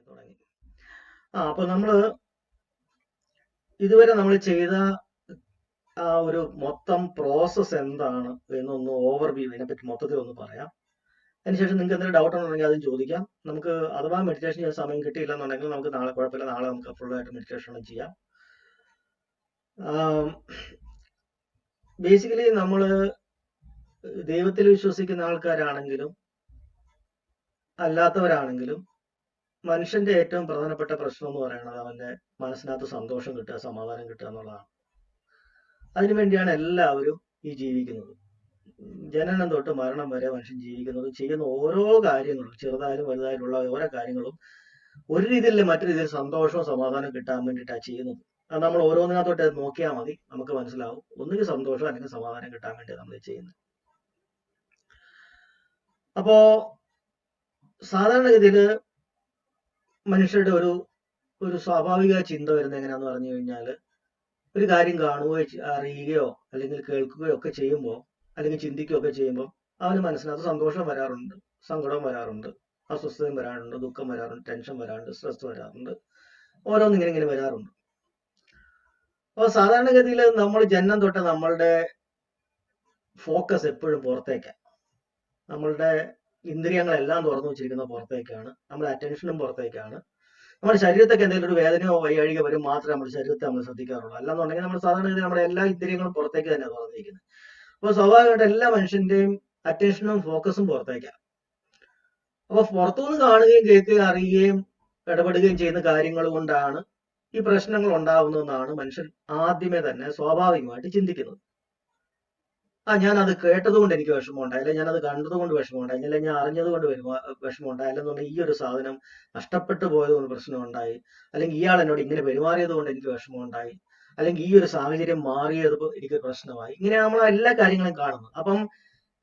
തുടങ്ങി. അപ്പൊ ഇതുവരെ നമ്മൾ ചെയ്ത ആ ഒരു മൊത്തം പ്രോസസ് എന്താണ് എന്നൊന്ന് ഓവർവ്യൂ ഇതിനെപ്പറ്റി മൊത്തത്തിൽ ഒന്ന് പറയാം. അതിനുശേഷം നിങ്ങൾക്ക് എന്തെങ്കിലും ഡൗട്ട് ഉണ്ടെങ്കിൽ അതും ചോദിക്കാം. നമുക്ക് അഥവാ മെഡിറ്റേഷൻ ചെയ്യാൻ സമയം കിട്ടിയില്ല എന്നുണ്ടെങ്കിൽ നമുക്ക് നാളെ കുഴപ്പമില്ല, നാളെ നമുക്ക് ഫുള്ളായിട്ട് മെഡിറ്റേഷൻ ചെയ്യാം. ബേസിക്കലി നമ്മൾ ദൈവത്തിൽ വിശ്വസിക്കുന്ന ആൾക്കാരാണെങ്കിലും അല്ലാത്തവരാണെങ്കിലും മനുഷ്യന്റെ ഏറ്റവും പ്രധാനപ്പെട്ട പ്രശ്നം എന്ന് പറയുന്നത് അവന്റെ മനസ്സിനകത്ത് സന്തോഷം കിട്ടുക, സമാധാനം കിട്ടുക എന്നുള്ളതാണ്. അതിനുവേണ്ടിയാണ് എല്ലാവരും ഈ ജീവിക്കുന്നത്. ജനനം തൊട്ട് മരണം വരെ മനുഷ്യൻ ജീവിക്കുന്നത്, ചെയ്യുന്ന ഓരോ കാര്യങ്ങളും ചെറുതായാലും വലുതായിട്ടുള്ള ഓരോ കാര്യങ്ങളും ഒരു രീതിയിൽ മറ്റു രീതിയിൽ സന്തോഷവും സമാധാനം കിട്ടാൻ വേണ്ടിയിട്ടാണ് ചെയ്യുന്നത്. അത് നമ്മൾ ഓരോന്നിനകത്തോട്ട് നോക്കിയാൽ മതി, നമുക്ക് മനസ്സിലാവും. ഒന്നുകിൽ സന്തോഷം അല്ലെങ്കിൽ സമാധാനം കിട്ടാൻ വേണ്ടിയാണ് നമ്മൾ ചെയ്യുന്നത്. അപ്പോ സാധാരണഗതിയിൽ മനുഷ്യരുടെ ഒരു സ്വാഭാവിക ചിന്ത വരുന്നത് എങ്ങനെയാന്ന് പറഞ്ഞു കഴിഞ്ഞാൽ, ഒരു കാര്യം കാണുകയോ അറിയുകയോ അല്ലെങ്കിൽ കേൾക്കുകയോ ഒക്കെ ചെയ്യുമ്പോൾ അല്ലെങ്കിൽ ചിന്തിക്കുകയൊക്കെ ചെയ്യുമ്പോൾ അവന് മനസ്സിനകത്ത് സന്തോഷം വരാറുണ്ട്, സങ്കടം വരാറുണ്ട്, അസ്വസ്ഥതയും വരാറുണ്ട്, ദുഃഖം വരാറുണ്ട്, ടെൻഷൻ വരാറുണ്ട്, സ്ട്രെസ് വരാറുണ്ട്, ഓരോന്നിങ്ങനെ വരാറുണ്ട്. അപ്പോൾ സാധാരണഗതിയിൽ നമ്മൾ ജന്മം തൊട്ട് നമ്മളുടെ ഫോക്കസ് എപ്പോഴും പുറത്തേക്കാണ്. നമ്മളുടെ ഇന്ദ്രിയങ്ങളെല്ലാം തുറന്നു വെച്ചിരിക്കുന്ന പുറത്തേക്കാണ്, നമ്മുടെ അറ്റൻഷനും പുറത്തേക്കാണ്. നമ്മുടെ ശരീരത്തൊക്കെ എന്തെങ്കിലും ഒരു വേദനയോ വയ്യാഴിക വരും മാത്രമേ നമ്മുടെ ശരീരത്തെ നമ്മൾ ശ്രദ്ധിക്കാറുള്ളൂ. അല്ലാന്നുണ്ടെങ്കിൽ നമ്മൾ സാധാരണഗതി നമ്മുടെ എല്ലാ ഇന്ദ്രിയങ്ങളും പുറത്തേക്ക് തന്നെ തുറന്നിരിക്കുന്നത്. അപ്പോൾ സ്വാഭാവികമായിട്ട് എല്ലാ മനുഷ്യന്റെയും അറ്റൻഷനും ഫോക്കസും പുറത്തേക്കാണ്. അപ്പൊ പുറത്തുനിന്ന് കാണുകയും കേൾക്കുകയും അറിയുകയും ഇടപെടുകയും ചെയ്യുന്ന കാര്യങ്ങൾ കൊണ്ടാണ് ഈ പ്രശ്നങ്ങൾ ഉണ്ടാവുന്നതെന്നാണ് മനുഷ്യൻ ആദ്യമേ തന്നെ സ്വാഭാവികമായിട്ട് ചിന്തിക്കുന്നത്. ഞാൻ അത് കേട്ടത് കൊണ്ട് എനിക്ക് വിഷമമുണ്ടായി, അല്ലെങ്കിൽ ഞാനത് കണ്ടത് കൊണ്ട് വിഷമമുണ്ടായി, അല്ലെങ്കിൽ ഞാൻ അറിഞ്ഞത് കൊണ്ട് വിഷമമുണ്ടായി, അല്ലെന്നുണ്ടെങ്കിൽ ഈ ഒരു സാധനം നഷ്ടപ്പെട്ടു പോയത് കൊണ്ട് പ്രശ്നമുണ്ടായി, അല്ലെങ്കിൽ ഇയാൾ എന്നോട് ഇങ്ങനെ പെരുമാറിയത് കൊണ്ട് എനിക്ക് വിഷമമുണ്ടായി, അല്ലെങ്കിൽ ഈ ഒരു സാഹചര്യം മാറിയത് എനിക്ക് പ്രശ്നമായി. ഇങ്ങനെ നമ്മൾ എല്ലാ കാര്യങ്ങളും കാണുന്നു. അപ്പം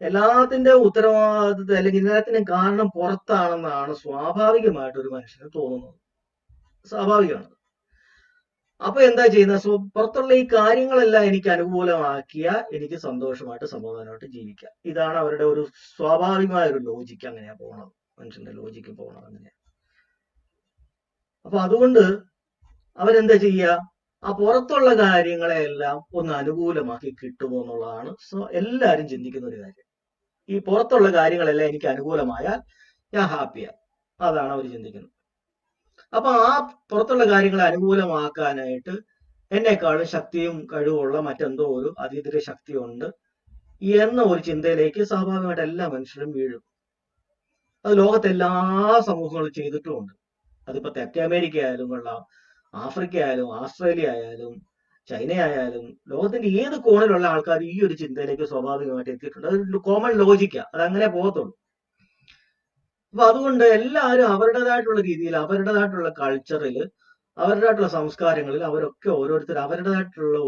എല്ലാത്തിന്റെ ഉത്തരവാദിത്വം അല്ലെങ്കിൽ എല്ലാത്തിനും കാരണം പുറത്താണെന്നാണ് സ്വാഭാവികമായിട്ട് ഒരു മനുഷ്യന് തോന്നുന്നത്. സ്വാഭാവികമാണ്. അപ്പൊ എന്താ ചെയ്യുന്നത്? പുറത്തുള്ള ഈ കാര്യങ്ങളെല്ലാം എനിക്ക് അനുകൂലമാക്കിയ എനിക്ക് സന്തോഷമായിട്ട് സമാധാനമായിട്ട് ജീവിക്കാം. ഇതാണ് അവരുടെ ഒരു സ്വാഭാവികമായ ഒരു ലോജിക്ക്. അങ്ങനെയാ പോകണത്, മനുഷ്യന്റെ ലോജിക്ക് പോകണത് അങ്ങനെയാ. അപ്പൊ അതുകൊണ്ട് അവരെന്താ ചെയ്യുക? ആ പുറത്തുള്ള കാര്യങ്ങളെല്ലാം ഒന്ന് അനുകൂലമാക്കി കിട്ടുമോ എന്നുള്ളതാണ് എല്ലാവരും ചിന്തിക്കുന്ന ഒരു കാര്യം. ഈ പുറത്തുള്ള കാര്യങ്ങളെല്ലാം എനിക്ക് അനുകൂലമായാൽ ഞാൻ ഹാപ്പിയാണ്, അതാണ് അവർ ചിന്തിക്കുന്നത്. അപ്പൊ ആ പുറത്തുള്ള കാര്യങ്ങളെ അനുകൂലമാക്കാനായിട്ട് എന്നെക്കാളും ശക്തിയും കഴിവുള്ള മറ്റെന്തോ ഒരു അതീതര ശക്തിയുണ്ട് എന്ന ഒരു ചിന്തയിലേക്ക് സ്വാഭാവികമായിട്ട് എല്ലാ മനുഷ്യരും വീഴും. അത് ലോകത്തെ എല്ലാ സമൂഹങ്ങളും ചെയ്തിട്ടുമുണ്ട്. അതിപ്പോ തെക്കേ അമേരിക്ക ആയാലും കൊള്ളാം, ആഫ്രിക്ക ആയാലും, ഓസ്ട്രേലിയ ആയാലും, ചൈന ആയാലും, ലോകത്തിന്റെ ഏത് കോണിലുള്ള ആൾക്കാർ ഈ ഒരു ചിന്തയിലേക്ക് സ്വാഭാവികമായിട്ട് എത്തിയിട്ടുണ്ട്. അതൊരു കോമൺ ലോജിക്കാ, അതങ്ങനെ പോകത്തുള്ളൂ. അപ്പൊ അതുകൊണ്ട് എല്ലാവരും അവരുടേതായിട്ടുള്ള രീതിയിൽ, അവരുടേതായിട്ടുള്ള കൾച്ചറിൽ, അവരുടേതായിട്ടുള്ള സംസ്കാരങ്ങളിൽ അവരൊക്കെ ഓരോരുത്തർ അവരുടേതായിട്ടുള്ള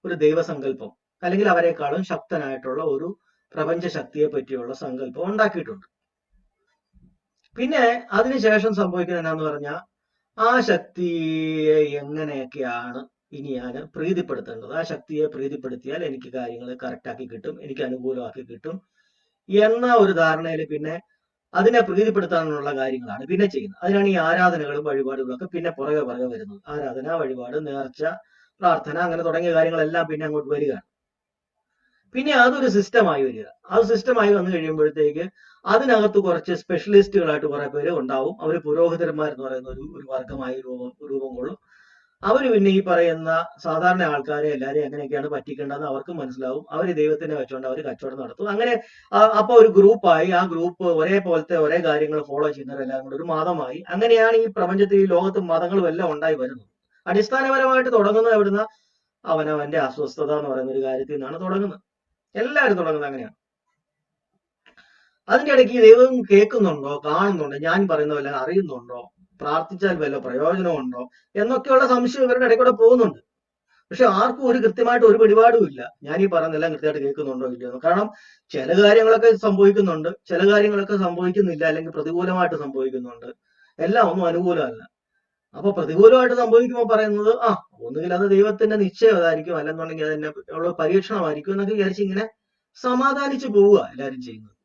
ഒരു ദൈവസങ്കല്പം അല്ലെങ്കിൽ അവരെക്കാളും ശക്തനായിട്ടുള്ള ഒരു പ്രപഞ്ച ശക്തിയെ പറ്റിയുള്ള സങ്കല്പം ഉണ്ടാക്കിയിട്ടുണ്ട്. പിന്നെ അതിനുശേഷം സംഭവിക്കുന്നത് എന്നാന്ന് പറഞ്ഞാൽ, ആ ശക്തിയെ എങ്ങനെയൊക്കെയാണ് ഇനി ഞാൻ പ്രീതിപ്പെടുത്തേണ്ടത്, ആ ശക്തിയെ പ്രീതിപ്പെടുത്തിയാൽ എനിക്ക് കാര്യങ്ങൾ കറക്റ്റാക്കി കിട്ടും, എനിക്ക് അനുകൂലമാക്കി കിട്ടും എന്ന ഒരു ധാരണയിൽ പിന്നെ അതിനെ പ്രീതിപ്പെടുത്താനുള്ള കാര്യങ്ങളാണ് പിന്നെ ചെയ്യുന്നത്. അതിനാണ് ഈ ആരാധനകളും വഴിപാടുകളും ഒക്കെ പിന്നെ പുറകെ വരുന്നത്. ആരാധന, വഴിപാട്, നേർച്ച, പ്രാർത്ഥന, അങ്ങനെ തുടങ്ങിയ കാര്യങ്ങളെല്ലാം പിന്നെ അങ്ങോട്ട് വരികയാണ്. പിന്നെ അതൊരു സിസ്റ്റമായി വരിക. അത് സിസ്റ്റമായി വന്നു കഴിയുമ്പോഴത്തേക്ക് അതിനകത്ത് കുറച്ച് സ്പെഷ്യലിസ്റ്റുകളായിട്ട് കുറെ പേര് ഉണ്ടാവും. അവർ പുരോഹിതന്മാരെന്ന് പറയുന്ന ഒരു വർഗമായി രൂപം കൊള്ളും. അവർ പിന്നെ ഈ പറയുന്ന സാധാരണ ആൾക്കാരെ എല്ലാവരെയും എങ്ങനെയൊക്കെയാണ് പറ്റിക്കേണ്ടതെന്ന് അവർക്ക് മനസ്സിലാവും. അവർ ദൈവത്തിനെ വെച്ചുകൊണ്ട് അവർ കച്ചവടം നടത്തും. അങ്ങനെ അപ്പൊ ഒരു ഗ്രൂപ്പായി, ആ ഗ്രൂപ്പ് ഒരേപോലത്തെ ഒരേ കാര്യങ്ങൾ ഫോളോ ചെയ്യുന്നവരെല്ലാം കൂടെ ഒരു മതമായി. അങ്ങനെയാണ് ഈ പ്രപഞ്ചത്തിൽ, ഈ ലോകത്ത് മതങ്ങളും എല്ലാം ഉണ്ടായി വരുന്നത്. അടിസ്ഥാനപരമായിട്ട് തുടങ്ങുന്നത് എവിടുന്ന? അവനവന്റെ അസ്വസ്ഥത എന്ന് പറയുന്ന ഒരു കാര്യത്തിൽ നിന്നാണ് തുടങ്ങുന്നത്. എല്ലാവരും തുടങ്ങുന്നത് അങ്ങനെയാണ്. അതിന്റെ ഇടയ്ക്ക് ഈ ദൈവം കേൾക്കുന്നുണ്ടോ, കാണുന്നുണ്ടോ, ഞാൻ പറയുന്ന വല്ല അറിയുന്നുണ്ടോ, പ്രാർത്ഥിച്ചാൽ വല്ല പ്രയോജനമുണ്ടോ എന്നൊക്കെയുള്ള സംശയം ഇവരുടെ ഇടയ്ക്കൂടെ പോകുന്നുണ്ട്. പക്ഷെ ആർക്കും ഒരു കൃത്യമായിട്ട് ഒരു പിടിപാടും ഇല്ല, ഞാൻ ഈ പറയുന്നതെല്ലാം കൃത്യമായിട്ട് കേൾക്കുന്നുണ്ടോ ഇല്ലയോ. കാരണം ചില കാര്യങ്ങളൊക്കെ സംഭവിക്കുന്നുണ്ട്, ചില കാര്യങ്ങളൊക്കെ സംഭവിക്കുന്നില്ല, അല്ലെങ്കിൽ പ്രതികൂലമായിട്ട് സംഭവിക്കുന്നുണ്ട്. എല്ലാം ഒന്നും അനുകൂലമല്ല. അപ്പൊ പ്രതികൂലമായിട്ട് സംഭവിക്കുമ്പോൾ പറയുന്നത് ഒന്നുകിൽ അത് ദൈവത്തിന്റെ നിശ്ചയമായിരിക്കും, അല്ലെന്നുണ്ടെങ്കിൽ അതിന്റെ ഉള്ള പരീക്ഷണമായിരിക്കും എന്നൊക്കെ വിചാരിച്ച് ഇങ്ങനെ സമാധാനിച്ചു പോവുക എല്ലാവരും ചെയ്യുന്നത്.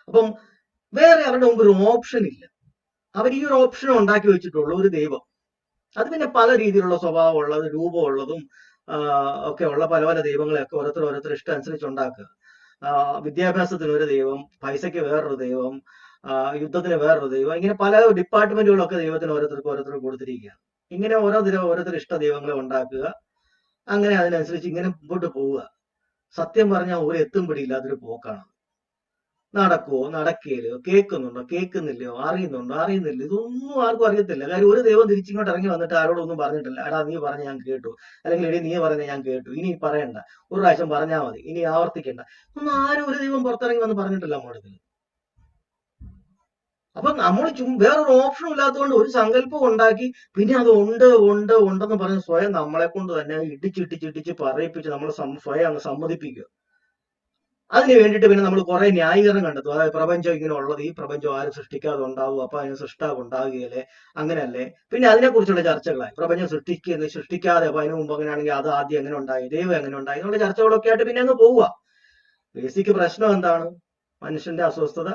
അപ്പം വേറെ അവരുടെ മുമ്പ് ഒരു ഓപ്ഷൻ ഇല്ല. അവർ ഈ ഒരു ഓപ്ഷൻ ഉണ്ടാക്കി വെച്ചിട്ടുള്ളൂ, ഒരു ദൈവം. അത് പിന്നെ പല രീതിയിലുള്ള സ്വഭാവമുള്ളത്, രൂപമുള്ളതും ഒക്കെ ഉള്ള പല പല ദൈവങ്ങളെയൊക്കെ ഓരോരുത്തർ ഇഷ്ടം അനുസരിച്ച് ഉണ്ടാക്കുക. വിദ്യാഭ്യാസത്തിന് ഒരു ദൈവം, പൈസയ്ക്ക് വേറൊരു ദൈവം, യുദ്ധത്തിന് വേറൊരു ദൈവം, ഇങ്ങനെ പല ഡിപ്പാർട്ട്മെന്റുകളൊക്കെ ദൈവത്തിന് ഓരോരുത്തർക്ക് കൊടുത്തിരിക്കുകയാണ്. ഇങ്ങനെ ഓരോരുത്തർ ഇഷ്ട ദൈവങ്ങളെ ഉണ്ടാക്കുക, അങ്ങനെ അതിനനുസരിച്ച് ഇങ്ങനെ മുമ്പോട്ട് പോവുക. സത്യം പറഞ്ഞാൽ ഒരു എത്തും പിടിയില്ലാത്തൊരു പോക്കാണ്. നടക്കുവോ, നടക്കുകയില്ലയോ, കേൾക്കുന്നുണ്ടോ, കേൾക്കുന്നില്ലയോ, അറിയുന്നില്ല, ഇതൊന്നും ആർക്കും അറിയത്തില്ല. കാര്യം ഒരു ദൈവം തിരിച്ചിങ്ങോട്ട് ഇറങ്ങി വന്നിട്ട് ആരോടൊന്നും പറഞ്ഞിട്ടില്ല. എടാ നീ പറഞ്ഞ ഞാൻ കേട്ടു, അല്ലെങ്കിൽ എടി നീ പറഞ്ഞ ഞാൻ കേട്ടു, ഇനി പറയണ്ട, ഒരു പ്രാവശ്യം പറഞ്ഞാൽ മതി, ഇനി ആവർത്തിക്കണ്ട, ഒന്നും ആരും ഒരു ദൈവം പുറത്തിറങ്ങി വന്ന് പറഞ്ഞിട്ടില്ല നമ്മുടെ അടുത്ത്. അപ്പൊ നമ്മൾ വേറൊരു ഓപ്ഷനും ഇല്ലാത്തതുകൊണ്ട് ഒരു സങ്കല്പം ഉണ്ടാക്കി, പിന്നെ അത് ഉണ്ടെന്ന് പറഞ്ഞ് സ്വയം നമ്മളെ കൊണ്ട് തന്നെ ഇടിച്ചിട്ടിച്ച് പറയിപ്പിച്ച് നമ്മൾ സ്വയം അങ്ങ് സമ്മതിപ്പിക്കുക. അതിന് വേണ്ടിയിട്ട് പിന്നെ നമ്മൾ കുറെ ന്യായീകരണം കണ്ടെത്തും. അതായത് പ്രപഞ്ചം ഇങ്ങനെ ഉള്ളത്, ഈ പ്രപഞ്ചം ആരും സൃഷ്ടിക്കാതെ ഉണ്ടാവും, അപ്പൊ അതിന് സൃഷ്ടാവ് ഉണ്ടാകുകയല്ലേ, അങ്ങനെയല്ലേ. പിന്നെ അതിനെക്കുറിച്ചുള്ള ചർച്ചകളായി, പ്രപഞ്ചം സൃഷ്ടിക്കാതെ അപ്പൊ അതിന് മുമ്പ് അങ്ങനെയാണെങ്കിൽ അത് ആദ്യം എങ്ങനെ ഉണ്ടായി, ദൈവം എങ്ങനെ ഉണ്ടായി എന്നുള്ള ചർച്ചകളൊക്കെ ആയിട്ട് പിന്നെ അങ്ങ് പോവുക. ബേസിക് പ്രശ്നം എന്താണ്? മനുഷ്യന്റെ അസ്വസ്ഥത,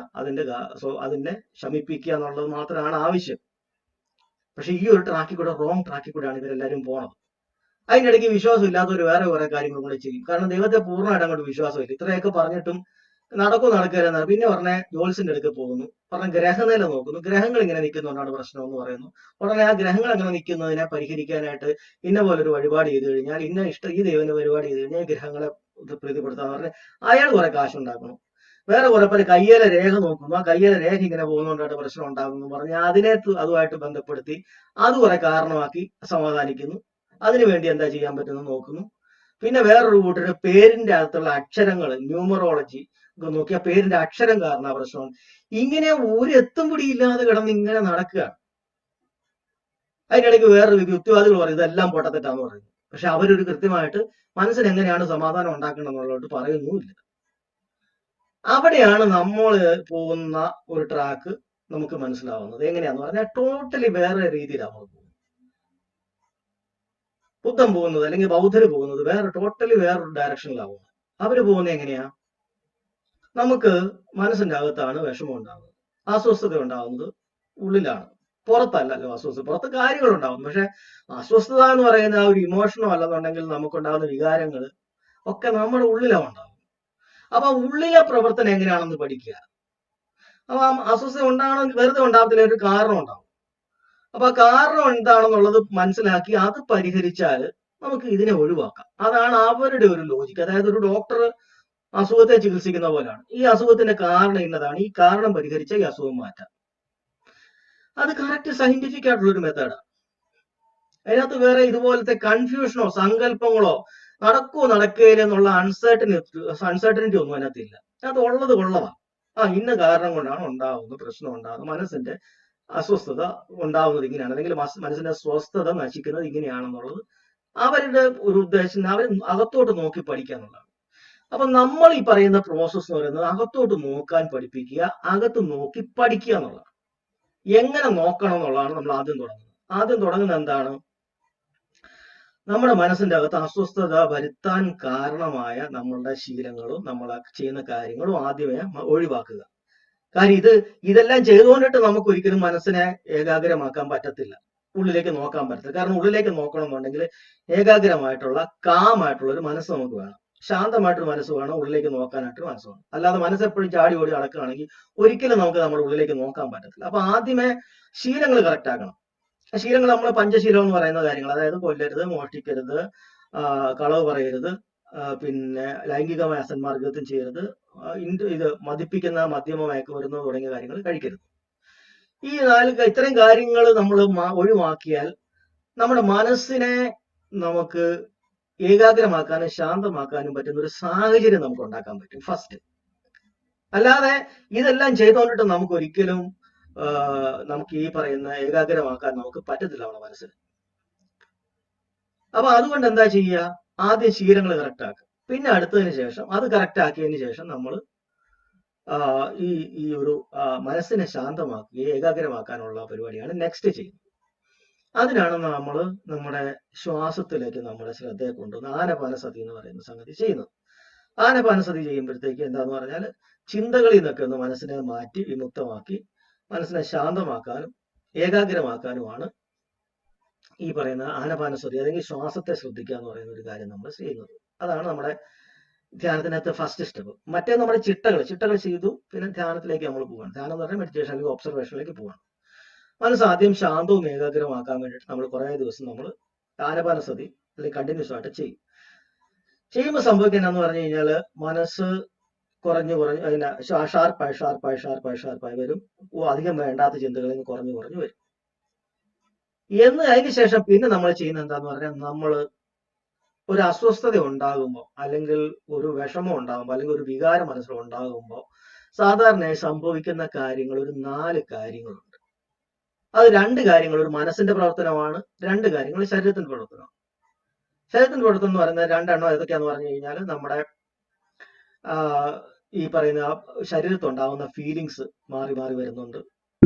അതിനെ ശമിപ്പിക്കുക എന്നുള്ളത് മാത്രമാണ് ആവശ്യം. പക്ഷെ ഈ ഒരു ട്രാക്കിൽ കൂടെ, റോങ് ട്രാക്കിൽ കൂടെയാണ് ഇവരെല്ലാവരും പോണത്. അതിനിടയ്ക്ക് വിശ്വാസം ഇല്ലാത്തവർ വേറെ കുറെ കാര്യങ്ങളും കൂടെ ചെയ്യും. കാരണം ദൈവത്തെ പൂർണ്ണമായിട്ട് അങ്ങോട്ട് വിശ്വാസമില്ല. ഇത്രയൊക്കെ പറഞ്ഞിട്ടും നടക്കില്ല. പിന്നെ ഉടനെ ജോത്സ്യന്റെ അടുക്ക് പോകുന്നു, പറഞ്ഞ ഗ്രഹനില നോക്കുന്നു, ഗ്രഹങ്ങൾ ഇങ്ങനെ നിൽക്കുന്നതുകൊണ്ടാണ് പ്രശ്നം എന്ന് പറയുന്നു. ഉടനെ ആ ഗ്രഹങ്ങൾ അങ്ങനെ നിൽക്കുന്നതിനെ പരിഹരിക്കാനായിട്ട് ഇന്ന പോലൊരു വഴിപാട് ചെയ്ത് കഴിഞ്ഞാൽ, ഈ ദൈവന്റെ പരിപാടി ചെയ്ത് കഴിഞ്ഞാൽ ഗ്രഹങ്ങളെ പ്രീതിപ്പെടുത്താന്ന് പറഞ്ഞ് അയാൾ കുറെ കാശുണ്ടാക്കണം. വേറെ കുറെ പേര് കയ്യേലെ രേഖ നോക്കുന്നു, ആ കയ്യേലെ രേഖ ഇങ്ങനെ പോകുന്നതുകൊണ്ടായിട്ട് പ്രശ്നം ഉണ്ടാകുന്നു പറഞ്ഞ് അതുമായിട്ട് ബന്ധപ്പെടുത്തി അത് കുറെ കാരണമാക്കി സമാധാനിക്കുന്നു. അതിനുവേണ്ടി എന്താ ചെയ്യാൻ പറ്റുന്നത് നോക്കുന്നു. പിന്നെ വേറൊരു കൂട്ടര് പേരിന്റെ അകത്തുള്ള അക്ഷരങ്ങൾ, ന്യൂമറോളജി നോക്കിയാൽ പേരിന്റെ അക്ഷരം കാരണം പ്രശ്നമാണ്. ഇങ്ങനെ ഒരു എത്തും പിടിയില്ലാതെ കിടന്ന് ഇങ്ങനെ നടക്കുകയാണ്. അതിനിടയ്ക്ക് വേറൊരു യുക്തിവാദികൾ പറയും ഇതെല്ലാം പൊട്ടത്തെറ്റാന്ന് പറയുന്നു. പക്ഷെ അവരൊരു കൃത്യമായിട്ട് മനസ്സിന് എങ്ങനെയാണ് സമാധാനം ഉണ്ടാക്കണം എന്നുള്ളതായിട്ട് പറയുന്നുമില്ല. അവിടെയാണ് നമ്മൾ പോകുന്ന ഒരു ട്രാക്ക് നമുക്ക് മനസ്സിലാവുന്നത്. എങ്ങനെയാന്ന് പറഞ്ഞാൽ ടോട്ടലി വേറെ രീതിയിലാണ് പോകുന്നത്. ബുദ്ധൻ പോകുന്നത് അല്ലെങ്കിൽ ബൗദ്ധര് പോകുന്നത് ടോട്ടലി വേറൊരു ഡയറക്ഷനിലാണ്. അവര് പോകുന്നത് എങ്ങനെയാ? നമുക്ക് മനസ്സിന്റെ അകത്താണ് വിഷമം ഉണ്ടാകുന്നത്, അസ്വസ്ഥത ഉണ്ടാകുന്നത് ഉള്ളിലാണ്, പുറത്തല്ലല്ലോ അസ്വസ്ഥത. പുറത്ത് കാര്യങ്ങൾ ഉണ്ടാകുന്നു, പക്ഷെ അസ്വസ്ഥത എന്ന് പറയുന്ന ആ ഒരു ഇമോഷനോ അല്ലെന്നുണ്ടെങ്കിൽ നമുക്കുണ്ടാകുന്ന വികാരങ്ങൾ ഒക്കെ നമ്മുടെ ഉള്ളിലാണ് ഉണ്ടാകും. അപ്പൊ ഉള്ളിലെ പ്രവർത്തനം എങ്ങനെയാണെന്ന് പഠിക്കുക. അപ്പൊ അസ്വസ്ഥത ഉണ്ടാകണമെങ്കിൽ വെറുതെ ഉണ്ടാകത്തില്ല, ഒരു കാരണം ഉണ്ടാവും. അപ്പൊ ആ കാരണം എന്താണെന്നുള്ളത് മനസ്സിലാക്കി അത് പരിഹരിച്ചാൽ നമുക്ക് ഇതിനെ ഒഴിവാക്കാം. അതാണ് അവരുടെ ഒരു ലോജിക്ക്. അതായത് ഒരു ഡോക്ടർ അസുഖത്തെ ചികിത്സിക്കുന്ന പോലെയാണ്. ഈ അസുഖത്തിന്റെ കാരണം ഇന്നതാണ്, ഈ കാരണം പരിഹരിച്ച ഈ അസുഖം മാറ്റാം. അത് കറക്റ്റ് സയന്റിഫിക് ആയിട്ടുള്ള ഒരു മെത്തേഡാണ്. അതിനകത്ത് വേറെ ഇതുപോലത്തെ കൺഫ്യൂഷനോ സങ്കല്പങ്ങളോ നടക്കുകയില്ല എന്നുള്ള അൺസർട്ടനിറ്റി ഒന്നും അതിനകത്തില്ല. അത് ഉള്ളത് കൊള്ളതാണ്. ഇന്ന കാരണം കൊണ്ടാണ് ഉണ്ടാവുന്നത്, പ്രശ്നം ഉണ്ടാകുന്നത്, മനസ്സിന്റെ അസ്വസ്ഥത ഉണ്ടാവുന്നത് ഇങ്ങനെയാണ്, അല്ലെങ്കിൽ മനസ്സിന്റെ സ്വസ്ഥത നശിക്കുന്നത് ഇങ്ങനെയാണെന്നുള്ളത് അവരുടെ ഒരു ഉദ്ദേശം. അവർ അകത്തോട്ട് നോക്കി പഠിക്കുക എന്നുള്ളതാണ്. അപ്പൊ നമ്മൾ ഈ പറയുന്ന പ്രോസസ് എന്ന് പറയുന്നത് അകത്തോട്ട് നോക്കാൻ പഠിപ്പിക്കുക, അകത്ത് നോക്കി പഠിക്കുക എന്നുള്ളതാണ്. എങ്ങനെ നോക്കണം എന്നുള്ളതാണ് നമ്മൾ ആദ്യം തുടങ്ങുന്നത് എന്താണ്? നമ്മുടെ മനസ്സിന്റെ അകത്ത് അസ്വസ്ഥത വരുത്താൻ കാരണമായ നമ്മളുടെ ശീലങ്ങളും നമ്മൾ ചെയ്യുന്ന കാര്യങ്ങളും ആദ്യമേ ഒഴിവാക്കുക. കാര്യം ഇതെല്ലാം ചെയ്തുകൊണ്ടിട്ട് നമുക്ക് ഒരിക്കലും മനസ്സിനെ ഏകാഗ്രമാക്കാൻ പറ്റത്തില്ല, ഉള്ളിലേക്ക് നോക്കാൻ പറ്റത്തില്ല. കാരണം ഉള്ളിലേക്ക് നോക്കണമെന്നുണ്ടെങ്കിൽ ഏകാഗ്രമായിട്ടുള്ള കാമായിട്ടുള്ള ഒരു മനസ്സ് നമുക്ക് വേണം, ശാന്തമായിട്ടൊരു മനസ്സ് വേണം, ഉള്ളിലേക്ക് നോക്കാനായിട്ട് മനസ്സ് വേണം. അല്ലാതെ മനസ്സെപ്പോഴും ചാടി ഓടി നടക്കുകയാണെങ്കിൽ ഒരിക്കലും നമുക്ക് നമ്മുടെ ഉള്ളിലേക്ക് നോക്കാൻ പറ്റത്തില്ല. അപ്പൊ ആദ്യമേ ശീലങ്ങൾ കറക്റ്റ് ആക്കണം. ശീലങ്ങൾ നമ്മൾ പഞ്ചശീലം എന്ന് പറയുന്ന കാര്യങ്ങൾ, അതായത് കൊല്ലരുത്, മോഷ്ടിക്കരുത്, കളവ് പറയരുത്, പിന്നെ ലൈംഗികമായ അസന്മാർഗത്വം ചെയ്യരുത്, ഇത് മദ്യപിക്കുന്ന മദ്യമോ മയക്കുമരുന്നോ തുടങ്ങിയ കാര്യങ്ങൾ കഴിക്കരുത്. ഈ ഇത്തരം കാര്യങ്ങൾ നമ്മൾ ഒഴിവാക്കിയാൽ നമ്മുടെ മനസ്സിനെ നമുക്ക് ഏകാഗ്രമാക്കാനും ശാന്തമാക്കാനും പറ്റുന്ന ഒരു സാഹചര്യം നമുക്ക് ഉണ്ടാക്കാൻ പറ്റും ഫസ്റ്റ്. അല്ലാതെ ഇതെല്ലാം ചെയ്തുകൊണ്ടിട്ട് നമുക്ക് ഒരിക്കലും നമുക്ക് ഈ പറയുന്ന ഏകാഗ്രമാക്കാൻ നമുക്ക് പറ്റത്തില്ല നമ്മുടെ മനസ്സിന്. അപ്പൊ അതുകൊണ്ട് എന്താ ചെയ്യുക? ആദ്യം ശീലങ്ങൾ കറക്റ്റ് ആക്കുക. പിന്നെ അടുത്തതിന് ശേഷം അത് കറക്റ്റ് ആക്കിയതിന് ശേഷം നമ്മൾ ഈ ഒരു മനസ്സിനെ ശാന്തമാക്കുകയും ഏകാഗ്രമാക്കാനുള്ള പരിപാടിയാണ് നെക്സ്റ്റ് ചെയ്യുന്നത്. അതിനാണ് നമ്മൾ നമ്മുടെ ശ്വാസത്തിലേക്ക് നമ്മുടെ ശ്രദ്ധയെ കൊണ്ടുവന്ന് ആനപാനസതി എന്ന് പറയുന്ന സംഗതി ചെയ്യുന്നത്. ആനപാനസതി ചെയ്യുമ്പോഴത്തേക്ക് എന്താന്ന് പറഞ്ഞാൽ ചിന്തകളിൽ നിന്നൊക്കെ ഒന്ന് മനസ്സിനെ മാറ്റി വിമുക്തമാക്കി മനസ്സിനെ ശാന്തമാക്കാനും ഏകാഗ്രമാക്കാനുമാണ് ഈ പറയുന്ന ആനപാനസതി അല്ലെങ്കിൽ ശ്വാസത്തെ ശ്രദ്ധിക്കുക എന്ന് പറയുന്ന ഒരു കാര്യം നമ്മൾ ചെയ്യുന്നത്. അതാണ് നമ്മുടെ ധ്യാനത്തിനകത്ത് ഫസ്റ്റ് സ്റ്റെപ്പ്. മറ്റേ നമ്മുടെ ചിട്ടകൾ ചെയ്തു, പിന്നെ ധ്യാനത്തിലേക്ക് നമ്മൾ പോവാണ്. ധ്യാനം എന്ന് പറഞ്ഞാൽ മെഡിറ്റേഷൻ അല്ലെങ്കിൽ ഒബ്സർവേഷനിലേക്ക് പോവാണ്. മനസ്സ് ആദ്യം ശാന്തവും ഏകാഗ്രമാക്കാൻ വേണ്ടിയിട്ട് നമ്മൾ കുറേ ദിവസം നമ്മൾ ആനപാനസതി അല്ലെങ്കിൽ കണ്ടിന്യൂസ് ആയിട്ട് ചെയ്യുമ്പോൾ സംഭവിക്കുന്നതെന്ന് പറഞ്ഞു കഴിഞ്ഞാൽ മനസ്സ് കുറഞ്ഞു അതിനെ ഷാർപ്പായി വരും. അധികം വേണ്ടാത്ത ചിന്തകളിൽ നിന്ന് കുറഞ്ഞു വരും. അതിന് ശേഷം പിന്നെ നമ്മൾ ചെയ്യുന്ന എന്താന്ന് പറഞ്ഞാൽ, നമ്മൾ ഒരു അസ്വസ്ഥത ഉണ്ടാകുമ്പോൾ അല്ലെങ്കിൽ ഒരു വിഷമം ഉണ്ടാകുമ്പോൾ അല്ലെങ്കിൽ ഒരു വികാരം മനസ്സിൽ ഉണ്ടാകുമ്പോൾ സാധാരണയായി സംഭവിക്കുന്ന കാര്യങ്ങൾ ഒരു 4 കാര്യങ്ങളുണ്ട്. അത് 2 കാര്യങ്ങൾ ഒരു മനസ്സിന്റെ പ്രവർത്തനമാണ്, 2 കാര്യങ്ങൾ ശരീരത്തിന്റെ പ്രവർത്തനമാണ്. ശരീരത്തിന്റെ പ്രവർത്തനം എന്ന് പറയുന്നത് 2 എണ്ണം ഏതൊക്കെയാന്ന് പറഞ്ഞു കഴിഞ്ഞാൽ, നമ്മുടെ ഈ പറയുന്ന ശരീരത്തുണ്ടാകുന്ന ഫീലിങ്സ് മാറി വരുന്നുണ്ട്.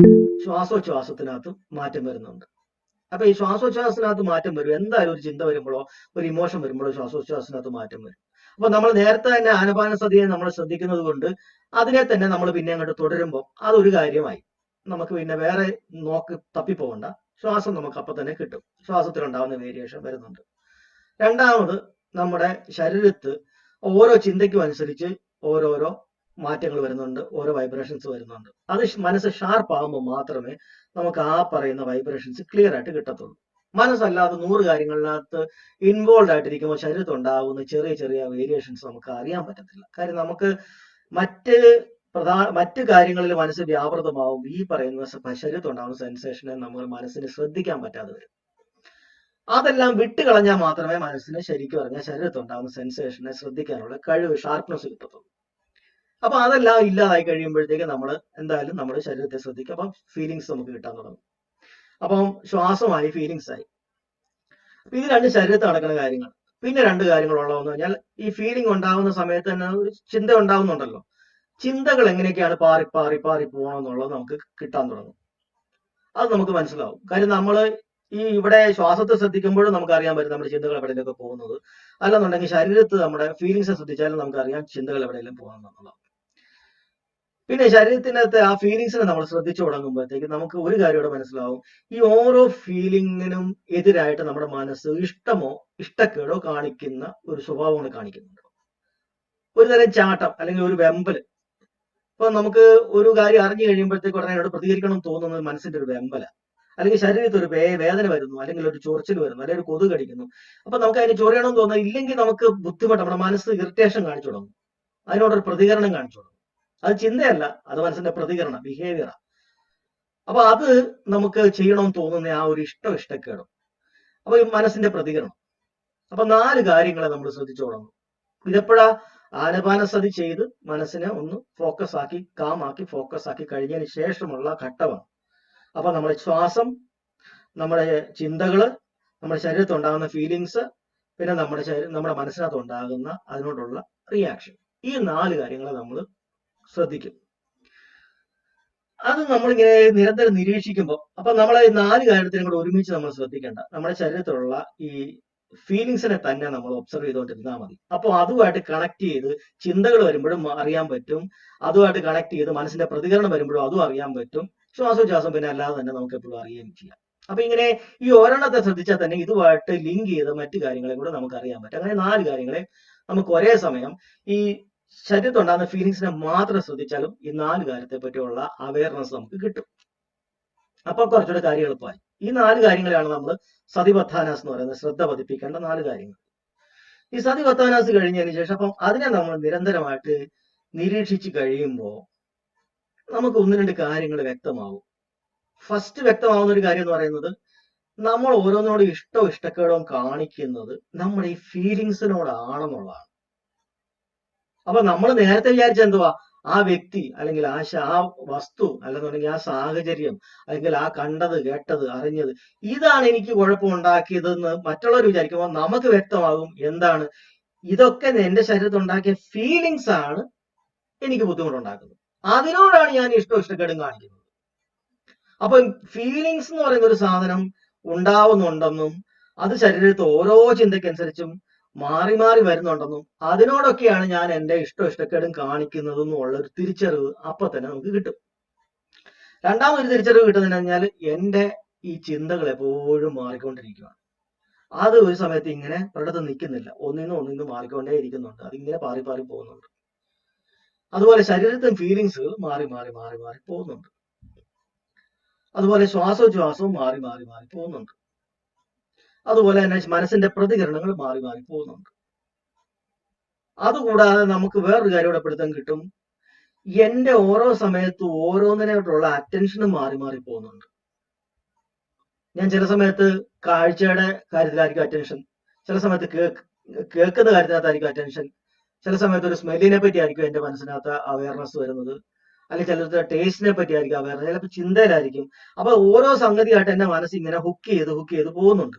ശ്വാസോച്ഛ്വാസത്തിനകത്ത് മാറ്റം വരുന്നുണ്ട്. അപ്പൊ ഈ ശ്വാസോച്ഛ്വാസത്തിനകത്ത് മാറ്റം വരും. എന്തായാലും ഒരു ചിന്ത വരുമ്പോഴോ ഒരു ഇമോഷൻ വരുമ്പോഴോ ശ്വാസോച്ഛ്വാസത്തിനകത്ത് മാറ്റം വരും. അപ്പൊ നമ്മൾ നേരത്തെ തന്നെ ആനപാനസതിയെ നമ്മൾ ശ്രദ്ധിക്കുന്നത് കൊണ്ട് അതിനെ തന്നെ നമ്മൾ പിന്നെ അങ്ങോട്ട് തുടരുമ്പോൾ അതൊരു കാര്യമായി. നമുക്ക് പിന്നെ വേറെ തപ്പിപ്പോകണ്ട. ശ്വാസം നമുക്ക് അപ്പൊ തന്നെ കിട്ടും. ശ്വാസത്തിലുണ്ടാവുന്ന വേരിയേഷൻ വരുന്നുണ്ട്. രണ്ടാമത്, നമ്മുടെ ശരീരത്ത് ഓരോ ചിന്തയ്ക്കും അനുസരിച്ച് ഓരോരോ മാറ്റങ്ങൾ വരുന്നുണ്ട്, ഓരോ വൈബ്രേഷൻസ് വരുന്നുണ്ട്. അത് മനസ്സ് ഷാർപ്പ് ആകുമ്പോൾ മാത്രമേ നമുക്ക് ആ പറയുന്ന വൈബ്രേഷൻസ് ക്ലിയർ ആയിട്ട് കിട്ടത്തുള്ളൂ. മനസ്സല്ലാതെ 100 കാര്യങ്ങളിനകത്ത് ഇൻവോൾവ് ആയിട്ടിരിക്കുമ്പോൾ ശരീരത്തിൽ ഉണ്ടാകുന്ന ചെറിയ വേരിയേഷൻസ് നമുക്ക് അറിയാൻ പറ്റത്തില്ല. കാര്യം നമുക്ക് മറ്റ് കാര്യങ്ങളിൽ മനസ്സ് വ്യാപൃതമാവും. ഈ പറയുന്ന ശരീരത്തിൽ ഉണ്ടാകുന്ന സെൻസേഷനെ നമ്മൾ മനസ്സിന് ശ്രദ്ധിക്കാൻ പറ്റാതെ വരും. അതെല്ലാം വിട്ടുകളഞ്ഞാൽ മാത്രമേ മനസ്സിന് ശരിക്കും പറഞ്ഞാൽ ശരീരത്തിൽ ഉണ്ടാകുന്ന സെൻസേഷനെ ശ്രദ്ധിക്കാനുള്ള കഴിവ്, ഷാർപ്നെസ് കിട്ടത്തുള്ളൂ. അപ്പൊ അതെല്ലാം ഇല്ലാതായി കഴിയുമ്പോഴത്തേക്ക് നമ്മൾ എന്തായാലും നമ്മുടെ ശരീരത്തെ ശ്രദ്ധിക്കുക. അപ്പം ഫീലിങ്സ് നമുക്ക് കിട്ടാൻ തുടങ്ങും. അപ്പം ശ്വാസമായി, ഫീലിങ്സ് ആയി. ഇത് 2 ശരീരത്തിൽ നടക്കുന്ന കാര്യങ്ങൾ. പിന്നെ 2 കാര്യങ്ങൾ ഉള്ളതെന്ന് പറഞ്ഞാൽ, ഈ ഫീലിംഗ് ഉണ്ടാകുന്ന സമയത്ത് തന്നെ ഒരു ചിന്ത ഉണ്ടാകുന്നുണ്ടല്ലോ. ചിന്തകൾ എങ്ങനെയൊക്കെയാണ് പാറി പോകണമെന്നുള്ളത് നമുക്ക് കിട്ടാൻ തുടങ്ങും. അത് നമുക്ക് മനസ്സിലാവും. കാര്യം നമ്മൾ ഇവിടെ ശ്വാസത്തെ ശ്രദ്ധിക്കുമ്പോഴും നമുക്ക് അറിയാൻ പറ്റും നമ്മുടെ ചിന്തകൾ എവിടെയൊക്കെ പോകുന്നത്. അല്ലെന്നുണ്ടെങ്കിൽ ശരീരത്ത് നമ്മുടെ ഫീലിങ്സ് ശ്രദ്ധിച്ചാലും നമുക്ക് അറിയാം ചിന്തകൾ എവിടെയെങ്കിലും പോകുന്നുള്ളത്. പിന്നെ ശരീരത്തിനകത്ത് ആ ഫീലിങ്സിനെ നമ്മൾ ശ്രദ്ധിച്ചു തുടങ്ങുമ്പോഴത്തേക്ക് നമുക്ക് ഒരു കാര്യം ഇവിടെ മനസ്സിലാവും. ഈ ഓരോ ഫീലിങ്ങിനും എതിരായിട്ട് നമ്മുടെ മനസ്സ് ഇഷ്ടമോ ഇഷ്ടക്കേടോ കാണിക്കുന്ന ഒരു സ്വഭാവമാണ് കാണിക്കുന്നുണ്ട്. ഒരു തരം ചാട്ടം അല്ലെങ്കിൽ ഒരു വെമ്പല്. ഇപ്പൊ നമുക്ക് ഒരു കാര്യം അറിഞ്ഞു കഴിയുമ്പോഴത്തേക്ക് ഉടനെ അതിനോട് പ്രതികരിക്കണം തോന്നുന്നത് മനസ്സിന്റെ ഒരു വെമ്പല, അല്ലെങ്കിൽ ശരീരത്തിൽ ഒരു വേദന വരുന്നു, അല്ലെങ്കിൽ ഒരു ചൊറിച്ചിൽ വരുന്നു, അല്ലെങ്കിൽ ഒരു കൊതുക് കടിക്കുന്നു. അപ്പൊ നമുക്ക് അതിന് ചൊറിയണം തോന്നുന്നത് ഇല്ലെങ്കിൽ നമുക്ക് ബുദ്ധിമുട്ട്, നമ്മുടെ മനസ്സ് ഇറിറ്റേഷൻ കാണിച്ചു തുടങ്ങും, അതിനോടൊരു പ്രതികരണം കാണിച്ചു തുടങ്ങും. അത് ചിന്തയല്ല, അത് മനസ്സിന്റെ പ്രതികരണം, ബിഹേവിയറാ. അപ്പൊ അത് നമുക്ക് ചെയ്യണമെന്ന് തോന്നുന്ന ആ ഒരു ഇഷ്ടക്കേടും, അപ്പൊ ഈ മനസ്സിന്റെ പ്രതികരണം. അപ്പൊ 4 കാര്യങ്ങളെ നമ്മൾ ശ്രദ്ധിച്ചു തുടങ്ങും. ഇതെപ്പോഴാ? ആനപാനസതി ചെയ്ത് മനസ്സിനെ ഒന്ന് ഫോക്കസ് ആക്കി കഴിഞ്ഞതിന് ശേഷമുള്ള ഘട്ടമാണ്. അപ്പൊ നമ്മുടെ ശ്വാസം, നമ്മുടെ ചിന്തകള്, നമ്മുടെ ശരീരത്തിൽ ഉണ്ടാകുന്ന ഫീലിങ്സ്, പിന്നെ നമ്മുടെ മനസ്സിനകത്ത് ഉണ്ടാകുന്ന അതിനോടുള്ള റിയാക്ഷൻ, ഈ 4 കാര്യങ്ങളെ നമ്മൾ ശ്രദ്ധിക്കും. അത് നമ്മളിങ്ങനെ നിരന്തരം നിരീക്ഷിക്കുമ്പോൾ, അപ്പൊ നമ്മളെ 4 കാര്യത്തിനും കൂടെ ഒരുമിച്ച് നമ്മൾ ശ്രദ്ധിക്കേണ്ട. നമ്മുടെ ശരീരത്തിലുള്ള ഈ ഫീലിങ്സിനെ തന്നെ നമ്മൾ ഒബ്സർവ് ചെയ്തുകൊണ്ടിരുന്നാൽ മതി. അപ്പോൾ അതുമായിട്ട് കണക്ട് ചെയ്ത് ചിന്തകൾ വരുമ്പോഴും അറിയാൻ പറ്റും, അതുമായിട്ട് കണക്ട് ചെയ്ത് മനസ്സിന്റെ പ്രതികരണം വരുമ്പോഴും അതും അറിയാൻ പറ്റും. ശ്വാസോച്ഛ്വാസം പിന്നെ അല്ലാതെ തന്നെ നമുക്ക് എപ്പോഴും അറിയുകയും ചെയ്യാം. അപ്പൊ ഇങ്ങനെ ഈ ഒരെണ്ണത്തെ ശ്രദ്ധിച്ചാൽ തന്നെ ഇതുമായിട്ട് ലിങ്ക് ചെയ്ത് മറ്റു കാര്യങ്ങളെ കൂടെ നമുക്ക് അറിയാൻ പറ്റും. അങ്ങനെ 4 കാര്യങ്ങളെ നമുക്ക് ഒരേ സമയം ഈ ശരീരത്തുണ്ടാകുന്ന ഫീലിങ്സിനെ മാത്രം ശ്രദ്ധിച്ചാലും ഈ 4 കാര്യത്തെ പറ്റിയുള്ള അവയർനെസ് നമുക്ക് കിട്ടും. അപ്പൊ കുറച്ചുകൂടെ കാര്യം എളുപ്പമായി. ഈ 4 കാര്യങ്ങളാണ് നമ്മൾ സതിപത്താനാസ് എന്ന് പറയുന്നത്, ശ്രദ്ധ പതിപ്പിക്കേണ്ട 4 കാര്യങ്ങൾ. ഈ സതിപത്താനാസ് കഴിഞ്ഞതിന് ശേഷം അപ്പം അതിനെ നമ്മൾ നിരന്തരമായിട്ട് നിരീക്ഷിച്ച് കഴിയുമ്പോൾ നമുക്ക് 1-2 കാര്യങ്ങൾ വ്യക്തമാവും. ഫസ്റ്റ് വ്യക്തമാവുന്ന ഒരു കാര്യം എന്ന് പറയുന്നത്, നമ്മൾ ഓരോന്നോട് ഇഷ്ടക്കേടവും കാണിക്കുന്നത് നമ്മുടെ ഈ ഫീലിങ്സിനോടാണെന്നുള്ളതാണ്. അപ്പൊ നമ്മൾ നേരത്തെ വിചാരിച്ച എന്തുവാ, ആ വ്യക്തി അല്ലെങ്കിൽ ആ വസ്തു, അല്ലെന്നുണ്ടെങ്കിൽ ആ സാഹചര്യം, അല്ലെങ്കിൽ ആ കണ്ടത്, കേട്ടത്, അറിഞ്ഞത്, ഇതാണ് എനിക്ക് കുഴപ്പമുണ്ടാക്കിയതെന്ന് മറ്റുള്ളവർ വിചാരിക്കുമ്പോൾ നമുക്ക് വ്യക്തമാകും എന്താണ്, ഇതൊക്കെ എന്റെ ശരീരത്തിൽ ഉണ്ടാക്കിയ ഫീലിങ്സ് ആണ് എനിക്ക് ബുദ്ധിമുട്ടുണ്ടാക്കുന്നത്. അതിനോടാണ് ഞാൻ ഇഷ്ടക്കേടും കാണിക്കുന്നത്. അപ്പൊ ഫീലിങ്സ് എന്ന് പറയുന്ന ഒരു സാധനം ഉണ്ടാവുന്നുണ്ടെന്നും അത് ശരീരത്തിൽ ഓരോ ചിന്തയ്ക്കനുസരിച്ചും മാറി വരുന്നുണ്ടെന്നും അതിനോടൊക്കെയാണ് ഞാൻ എന്റെ ഇഷ്ടക്കേടും കാണിക്കുന്നതെന്നും ഉള്ള ഒരു തിരിച്ചറിവ് അപ്പൊ തന്നെ നമുക്ക് കിട്ടും. രണ്ടാമതൊരു തിരിച്ചറിവ് കിട്ടുന്നതെന്ന് പറഞ്ഞാൽ എന്റെ ഈ ചിന്തകൾ എപ്പോഴും മാറിക്കൊണ്ടിരിക്കുകയാണ്. അത് ഒരു സമയത്ത് ഇങ്ങനെ ഒരിടത്ത് നിൽക്കുന്നില്ല, ഒന്നിന്ന് മാറിക്കൊണ്ടേ ഇരിക്കുന്നുണ്ട്, അതിങ്ങനെ പാറി പാറി പോകുന്നുണ്ട്. അതുപോലെ ശരീരത്തിൽ ഫീലിങ്സുകൾ മാറി മാറി മാറി മാറി പോകുന്നുണ്ട്. അതുപോലെ ശ്വാസോച്ഛ്വാസവും മാറി മാറി മാറി പോകുന്നുണ്ട്. അതുപോലെ തന്നെ മനസ്സിന്റെ പ്രതികരണങ്ങൾ മാറി മാറി പോകുന്നുണ്ട്. അതുകൂടാതെ നമുക്ക് വേറൊരു കാര്യം ഇവിടെ പെടുത്താൻ കിട്ടും, എന്റെ ഓരോ സമയത്തും ഓരോന്നിനായിട്ടുള്ള അറ്റൻഷനും മാറി മാറി പോകുന്നുണ്ട്. ഞാൻ ചില സമയത്ത് കാഴ്ചയുടെ കാര്യത്തിലായിരിക്കും അറ്റൻഷൻ, ചില സമയത്ത് കേൾക്കുന്ന കാര്യത്തിനകത്തായിരിക്കും അറ്റൻഷൻ, ചില സമയത്ത് ഒരു സ്മെല്ലിനെ പറ്റി ആയിരിക്കും എന്റെ മനസ്സിനകത്ത് അവയർനെസ് വരുന്നത്, അല്ലെങ്കിൽ ചിലർക്ക് ടേസ്റ്റിനെ പറ്റി ആയിരിക്കും അവയർനെസ്, ചിലപ്പോൾ ചിന്തയിലായിരിക്കും. അപ്പൊ ഓരോ സംഗതിയായിട്ട് എന്റെ മനസ്സ് ഇങ്ങനെ ഹുക്ക് ചെയ്ത് പോകുന്നുണ്ട്,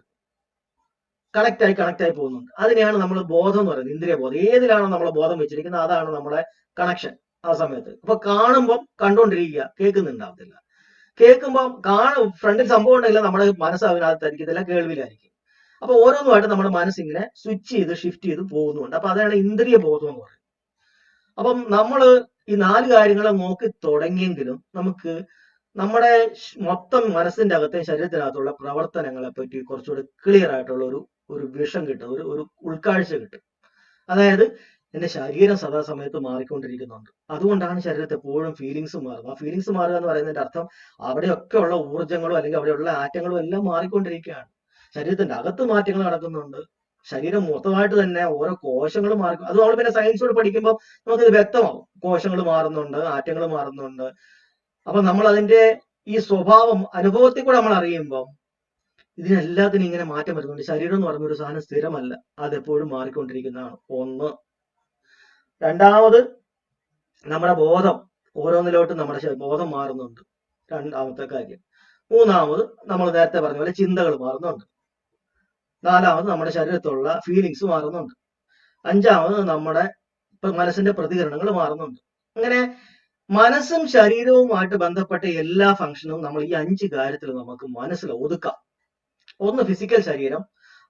കണക്ട് ആയി പോകുന്നുണ്ട്. അതിനെയാണ് നമ്മൾ ബോധം എന്ന് പറയുന്നത്, ഇന്ദ്രിയ ബോധം. ഏതിലാണോ നമ്മളെ ബോധം വെച്ചിരിക്കുന്നത് അതാണ് നമ്മളെ കണക്ഷൻ ആ സമയത്ത്. അപ്പൊ കാണുമ്പോൾ കണ്ടുകൊണ്ടിരിക്കുക, കേൾക്കുന്നുണ്ടാവത്തില്ല. കേൾക്കുമ്പോൾ ഫ്രണ്ടിൽ സംഭവം ഉണ്ടെങ്കിൽ നമ്മുടെ മനസ്സ് അതിനകത്തായിരിക്കത്തില്ല, കേൾവിയിലായിരിക്കും. അപ്പൊ ഓരോന്നുമായിട്ട് നമ്മുടെ മനസ്സിങ്ങനെ സ്വിച്ച് ചെയ്ത് ഷിഫ്റ്റ് ചെയ്ത് പോകുന്നുണ്ട്. അപ്പൊ അതാണ് ഇന്ദ്രിയ ബോധം എന്ന് പറയുന്നത്. അപ്പം നമ്മൾ ഈ 4 കാര്യങ്ങളെ നോക്കി തുടങ്ങിയെങ്കിലും നമുക്ക് നമ്മുടെ മൊത്തം മനസ്സിന്റെ അകത്തെ ശരീരത്തിനകത്തുള്ള പ്രവർത്തനങ്ങളെ പറ്റി കുറച്ചുകൂടി ക്ലിയർ ആയിട്ടുള്ള ഒരു വിഷൻ കിട്ടും, ഒരു ഉൾക്കാഴ്ച കിട്ടും. അതായത് എന്റെ ശരീരം സദാസമയത്ത് മാറിക്കൊണ്ടിരിക്കുന്നുണ്ട്. അതുകൊണ്ടാണ് ശരീരത്തെ എപ്പോഴും ഫീലിങ്സ് മാറുന്നത്. ആ ഫീലിങ്സ് മാറുക എന്ന് പറയുന്നതിന്റെ അർത്ഥം അവിടെയൊക്കെ ഉള്ള ഊർജ്ജങ്ങളും അല്ലെങ്കിൽ അവിടെയുള്ള ആറ്റങ്ങളും എല്ലാം മാറിക്കൊണ്ടിരിക്കുകയാണ്. ശരീരത്തിന്റെ അകത്ത് മാറ്റങ്ങൾ നടക്കുന്നുണ്ട്, ശരീരം മൊത്തമായിട്ട് തന്നെ ഓരോ കോശങ്ങളും മാറി. അത് നമ്മൾ പിന്നെ സയൻസോട് പഠിക്കുമ്പോൾ നമുക്കിത് വ്യക്തമാവും. കോശങ്ങൾ മാറുന്നുണ്ട്, ആറ്റങ്ങൾ മാറുന്നുണ്ട്. അപ്പൊ നമ്മൾ അതിന്റെ ഈ സ്വഭാവം അനുഭവത്തിൽ കൂടെ നമ്മൾ അറിയുമ്പോൾ ഇതിനെല്ലാത്തിനും ഇങ്ങനെ മാറ്റം വരുന്നുണ്ട്. ശരീരം എന്ന് പറയുന്ന ഒരു സാധനം സ്ഥിരമല്ല, അതെപ്പോഴും മാറിക്കൊണ്ടിരിക്കുന്നതാണ്. ഒന്ന്. രണ്ടാമത്, നമ്മുടെ ബോധം ഓരോന്നിലോട്ടും നമ്മുടെ ബോധം മാറുന്നുണ്ട്, രണ്ടാമത്തെ കാര്യം. മൂന്നാമത്, നമ്മൾ നേരത്തെ പറഞ്ഞ പോലെ ചിന്തകൾ മാറുന്നുണ്ട്. നാലാമത്, നമ്മുടെ ശരീരത്തിലുള്ള ഫീലിങ്സ് മാറുന്നുണ്ട്. അഞ്ചാമത്, നമ്മുടെ മനസ്സിന്റെ പ്രതികരണങ്ങൾ മാറുന്നുണ്ട്. അങ്ങനെ മനസ്സും ശരീരവുമായിട്ട് ബന്ധപ്പെട്ട എല്ലാ ഫംഗ്ഷനും നമ്മൾ ഈ 5 കാര്യത്തിൽ നമുക്ക് മനസ്സിൽ ഒതുക്കാം. ഒന്ന് ഫിസിക്കൽ ശരീരം,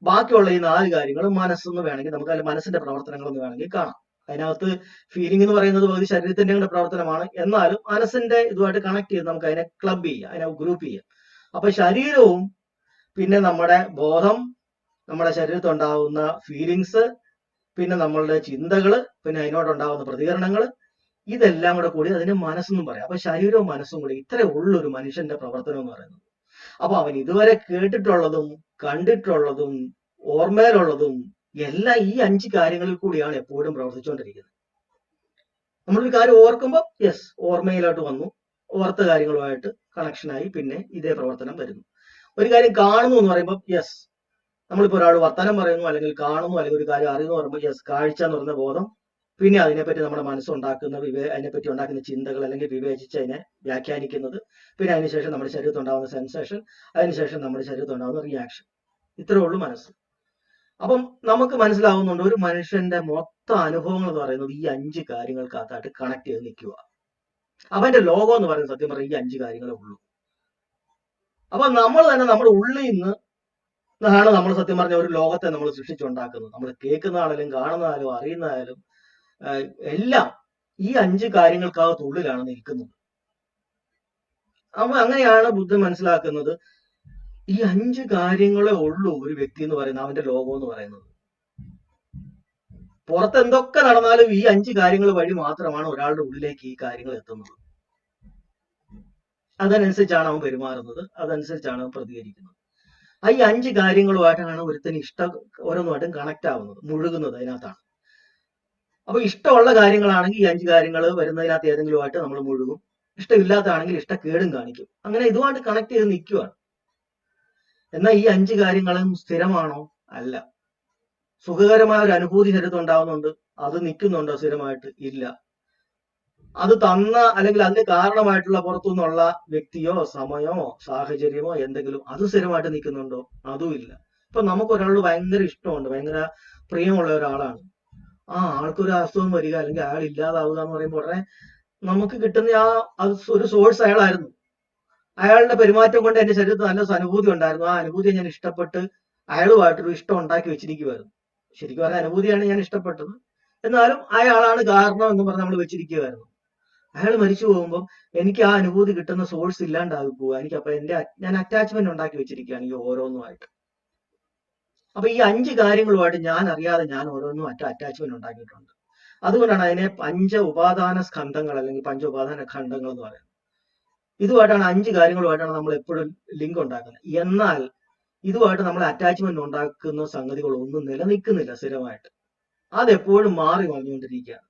ബാക്കിയുള്ള ഈ 4 കാര്യങ്ങളും മനസ്സെന്ന് വേണമെങ്കിൽ നമുക്ക്, അതിൽ മനസ്സിന്റെ പ്രവർത്തനങ്ങൾ എന്ന് വേണമെങ്കിൽ കാണാം. അതിനകത്ത് ഫീലിംഗ് എന്ന് പറയുന്നത് പകുതി ശരീരത്തിന്റെ പ്രവർത്തനമാണ്, എന്നാലും മനസ്സിന്റെ ഇതുമായിട്ട് കണക്ട് ചെയ്ത് നമുക്ക് അതിനെ ക്ലബ് ചെയ്യാം, അതിനെ ഗ്രൂപ്പ് ചെയ്യാം. അപ്പൊ ശരീരവും പിന്നെ നമ്മുടെ ബോധം, നമ്മുടെ ശരീരത്തിൽ ഉണ്ടാകുന്ന ഫീലിങ്സ്, പിന്നെ നമ്മളുടെ ചിന്തകള്, പിന്നെ അതിനോടുണ്ടാകുന്ന പ്രതികരണങ്ങൾ, ഇതെല്ലാം കൂടി അതിന് മനസ്സെന്നും പറയാം. അപ്പൊ ശരീരവും മനസ്സും കൂടി ഇത്രേ ഉള്ളൊരു മനുഷ്യന്റെ പ്രവർത്തനം എന്ന് പറയുന്നത്. അപ്പൊ അവൻ ഇതുവരെ കേട്ടിട്ടുള്ളതും കണ്ടിട്ടുള്ളതും ഓർമ്മയിലുള്ളതും എല്ലാം ഈ 5 കാര്യങ്ങളിൽ കൂടിയാണ് എപ്പോഴും പ്രവർത്തിച്ചുകൊണ്ടിരിക്കുന്നത്. നമ്മളൊരു കാര്യം ഓർക്കുമ്പോൾ യെസ്, ഓർമ്മയിലോട്ട് വന്നു, ഓർത്ത കാര്യങ്ങളുമായിട്ട് കണക്ഷനായി, പിന്നെ ഇതേ പ്രവർത്തനം വരുന്നു. ഒരു കാര്യം കാണുന്നു എന്ന് പറയുമ്പോൾ യെസ്, നമ്മളിപ്പോ ഒരാൾ വർത്തമാനം പറയുന്നു, അല്ലെങ്കിൽ കാണുന്നു, അല്ലെങ്കിൽ ഒരു കാര്യം അറിയുന്നു പറയുമ്പോൾ യെസ്, കാഴ്ച എന്ന് പറയുന്ന ബോധം. പിന്നെ അതിനെപ്പറ്റി നമ്മുടെ മനസ്സുണ്ടാക്കുന്ന അതിനെപ്പറ്റി ഉണ്ടാക്കുന്ന ചിന്തകൾ, അല്ലെങ്കിൽ വിവേചിച്ച് അതിനെ വ്യാഖ്യാനിക്കുന്നത്. പിന്നെ അതിനുശേഷം നമ്മുടെ ശരീരത്തിൽ ഉണ്ടാകുന്ന സെൻസേഷൻ, അതിനുശേഷം നമ്മുടെ ശരീരത്തിൽ ഉണ്ടാകുന്ന റിയാക്ഷൻ. ഇത്രേ ഉള്ളൂ മനസ്സ്. അപ്പം നമുക്ക് മനസ്സിലാവുന്നുണ്ട്, ഒരു മനുഷ്യന്റെ മൊത്തം അനുഭവങ്ങൾ എന്ന് പറയുന്നത് ഈ 5 കാര്യങ്ങൾക്കകത്തായിട്ട് കണക്ട് ചെയ്ത് നിൽക്കുക. അവന്റെ ലോകം എന്ന് പറയുന്നത് സത്യം പറഞ്ഞാൽ ഈ 5 കാര്യങ്ങളേ ഉള്ളൂ. അപ്പൊ നമ്മൾ തന്നെ നമ്മുടെ ഉള്ളിൽ നിന്ന് ആണ് നമ്മൾ സത്യം പറഞ്ഞ ഒരു ലോകത്തെ നമ്മൾ സൃഷ്ടിച്ചുണ്ടാക്കുന്നത്. നമ്മൾ കേൾക്കുന്നതായാലും കാണുന്നതായാലും അറിയുന്നതായാലും എല്ലാം ഈ 5 കാര്യങ്ങൾക്കകത്തുള്ളിലാണ് നിൽക്കുന്നത്. അപ്പൊ അങ്ങനെയാണ് ബുദ്ധൻ മനസ്സിലാക്കുന്നത്, ഈ 5 കാര്യങ്ങളെ ഉള്ളൂ ഒരു വ്യക്തി എന്ന് പറയുന്നത്, അവന്റെ ലോകം എന്ന് പറയുന്നത്. പുറത്ത് എന്തൊക്കെ നടന്നാലും ഈ 5 കാര്യങ്ങൾ വഴി മാത്രമാണ് ഒരാളുടെ ഉള്ളിലേക്ക് ഈ കാര്യങ്ങൾ എത്തുന്നത്. അതനുസരിച്ചാണ് അവൻ പെരുമാറുന്നത്, അതനുസരിച്ചാണ് അവൻ പ്രതികരിക്കുന്നത്. ഈ 5 കാര്യങ്ങളുമായിട്ടാണ് ഒരുത്തന് ഓരോന്നുമായിട്ടും കണക്ട് ആവുന്നത്, മുഴുകുന്നത് അതിനകത്താണ്. അപ്പൊ ഇഷ്ടമുള്ള കാര്യങ്ങളാണെങ്കിൽ ഈ 5 കാര്യങ്ങൾ വരുന്നതിനകത്ത് ഏതെങ്കിലുമായിട്ട് നമ്മൾ മുഴുകും, ഇഷ്ടമില്ലാത്തതാണെങ്കിൽ ഇഷ്ടക്കേടും കാണിക്കും. അങ്ങനെ ഇതുമായിട്ട് കണക്ട് ചെയ്ത് നിൽക്കുകയാണ്. എന്നാൽ ഈ 5 കാര്യങ്ങളും സ്ഥിരമാണോ? അല്ല. സുഖകരമായ ഒരു അനുഭൂതി ശരീരത്തിൽ ഉണ്ടാവുന്നുണ്ട്, അത് നിൽക്കുന്നുണ്ടോ സ്ഥിരമായിട്ട്? ഇല്ല. അത് തന്ന അല്ലെങ്കിൽ അതിന് കാരണമായിട്ടുള്ള പുറത്തുനിന്നുള്ള വ്യക്തിയോ സമയമോ സാഹചര്യമോ എന്തെങ്കിലും അത് സ്ഥിരമായിട്ട് നിൽക്കുന്നുണ്ടോ? അതും ഇല്ല. ഇപ്പൊ നമുക്ക് ഒരാളോട് ഭയങ്കര ഇഷ്ടമുണ്ട്, ഭയങ്കര പ്രിയമുള്ള ഒരാളാണ്, ആ ആൾക്കൊരു അസുഖം വരിക അല്ലെങ്കിൽ അയാൾ ഇല്ലാതാവുക എന്ന് പറയുമ്പോൾ ഉടനെ നമുക്ക് കിട്ടുന്ന അത് ഒരു സോഴ്സ് അയാളായിരുന്നു. അയാളുടെ പെരുമാറ്റം കൊണ്ട് എന്റെ ശരീരത്തിൽ നല്ല അനുഭൂതി ഉണ്ടായിരുന്നു, ആ അനുഭൂതിയെ ഞാൻ ഇഷ്ടപ്പെട്ട് അയാളുമായിട്ടൊരു ഇഷ്ടം ഉണ്ടാക്കി വെച്ചിരിക്കുമായിരുന്നു. ശരിക്കും പറഞ്ഞ അനുഭൂതിയാണ് ഞാൻ ഇഷ്ടപ്പെട്ടത്, എന്നാലും അയാളാണ് കാരണം എന്ന് പറഞ്ഞ് നമ്മൾ വെച്ചിരിക്കുമായിരുന്നു. അയാൾ മരിച്ചു പോകുമ്പോൾ എനിക്ക് ആ അനുഭൂതി കിട്ടുന്ന സോഴ്സ് ഇല്ലാണ്ടായി പോവുക. എനിക്ക് അപ്പൊ ഞാൻ അറ്റാച്ച്മെന്റ് ഉണ്ടാക്കി വെച്ചിരിക്കുകയാണ് ഈ ഓരോന്നുമായിട്ട്. അപ്പൊ ഈ 5 കാര്യങ്ങളുമായിട്ട് ഞാൻ അറിയാതെ ഞാൻ ഓരോന്നും അറ്റാച്ച്മെന്റ് ഉണ്ടാക്കിയിട്ടുണ്ട്. അതുകൊണ്ടാണ് അതിനെ ഉപാദാന സ്കന്ധങ്ങൾ അല്ലെങ്കിൽ ഉപാദാന ഖണ്ഡങ്ങൾ എന്ന് പറയുന്നത്. ഇതുമായിട്ടാണ് 5 കാര്യങ്ങളുമായിട്ടാണ് നമ്മൾ എപ്പോഴും ലിങ്ക് ഉണ്ടാക്കുന്നത്. എന്നാൽ ഇതുമായിട്ട് നമ്മൾ അറ്റാച്ച്മെന്റ് ഉണ്ടാക്കുന്ന സംഗതികളൊന്നും നിലനിൽക്കുന്നില്ല സ്ഥിരമായിട്ട്. അതെപ്പോഴും മാറി വന്നുകൊണ്ടിരിക്കുകയാണ്.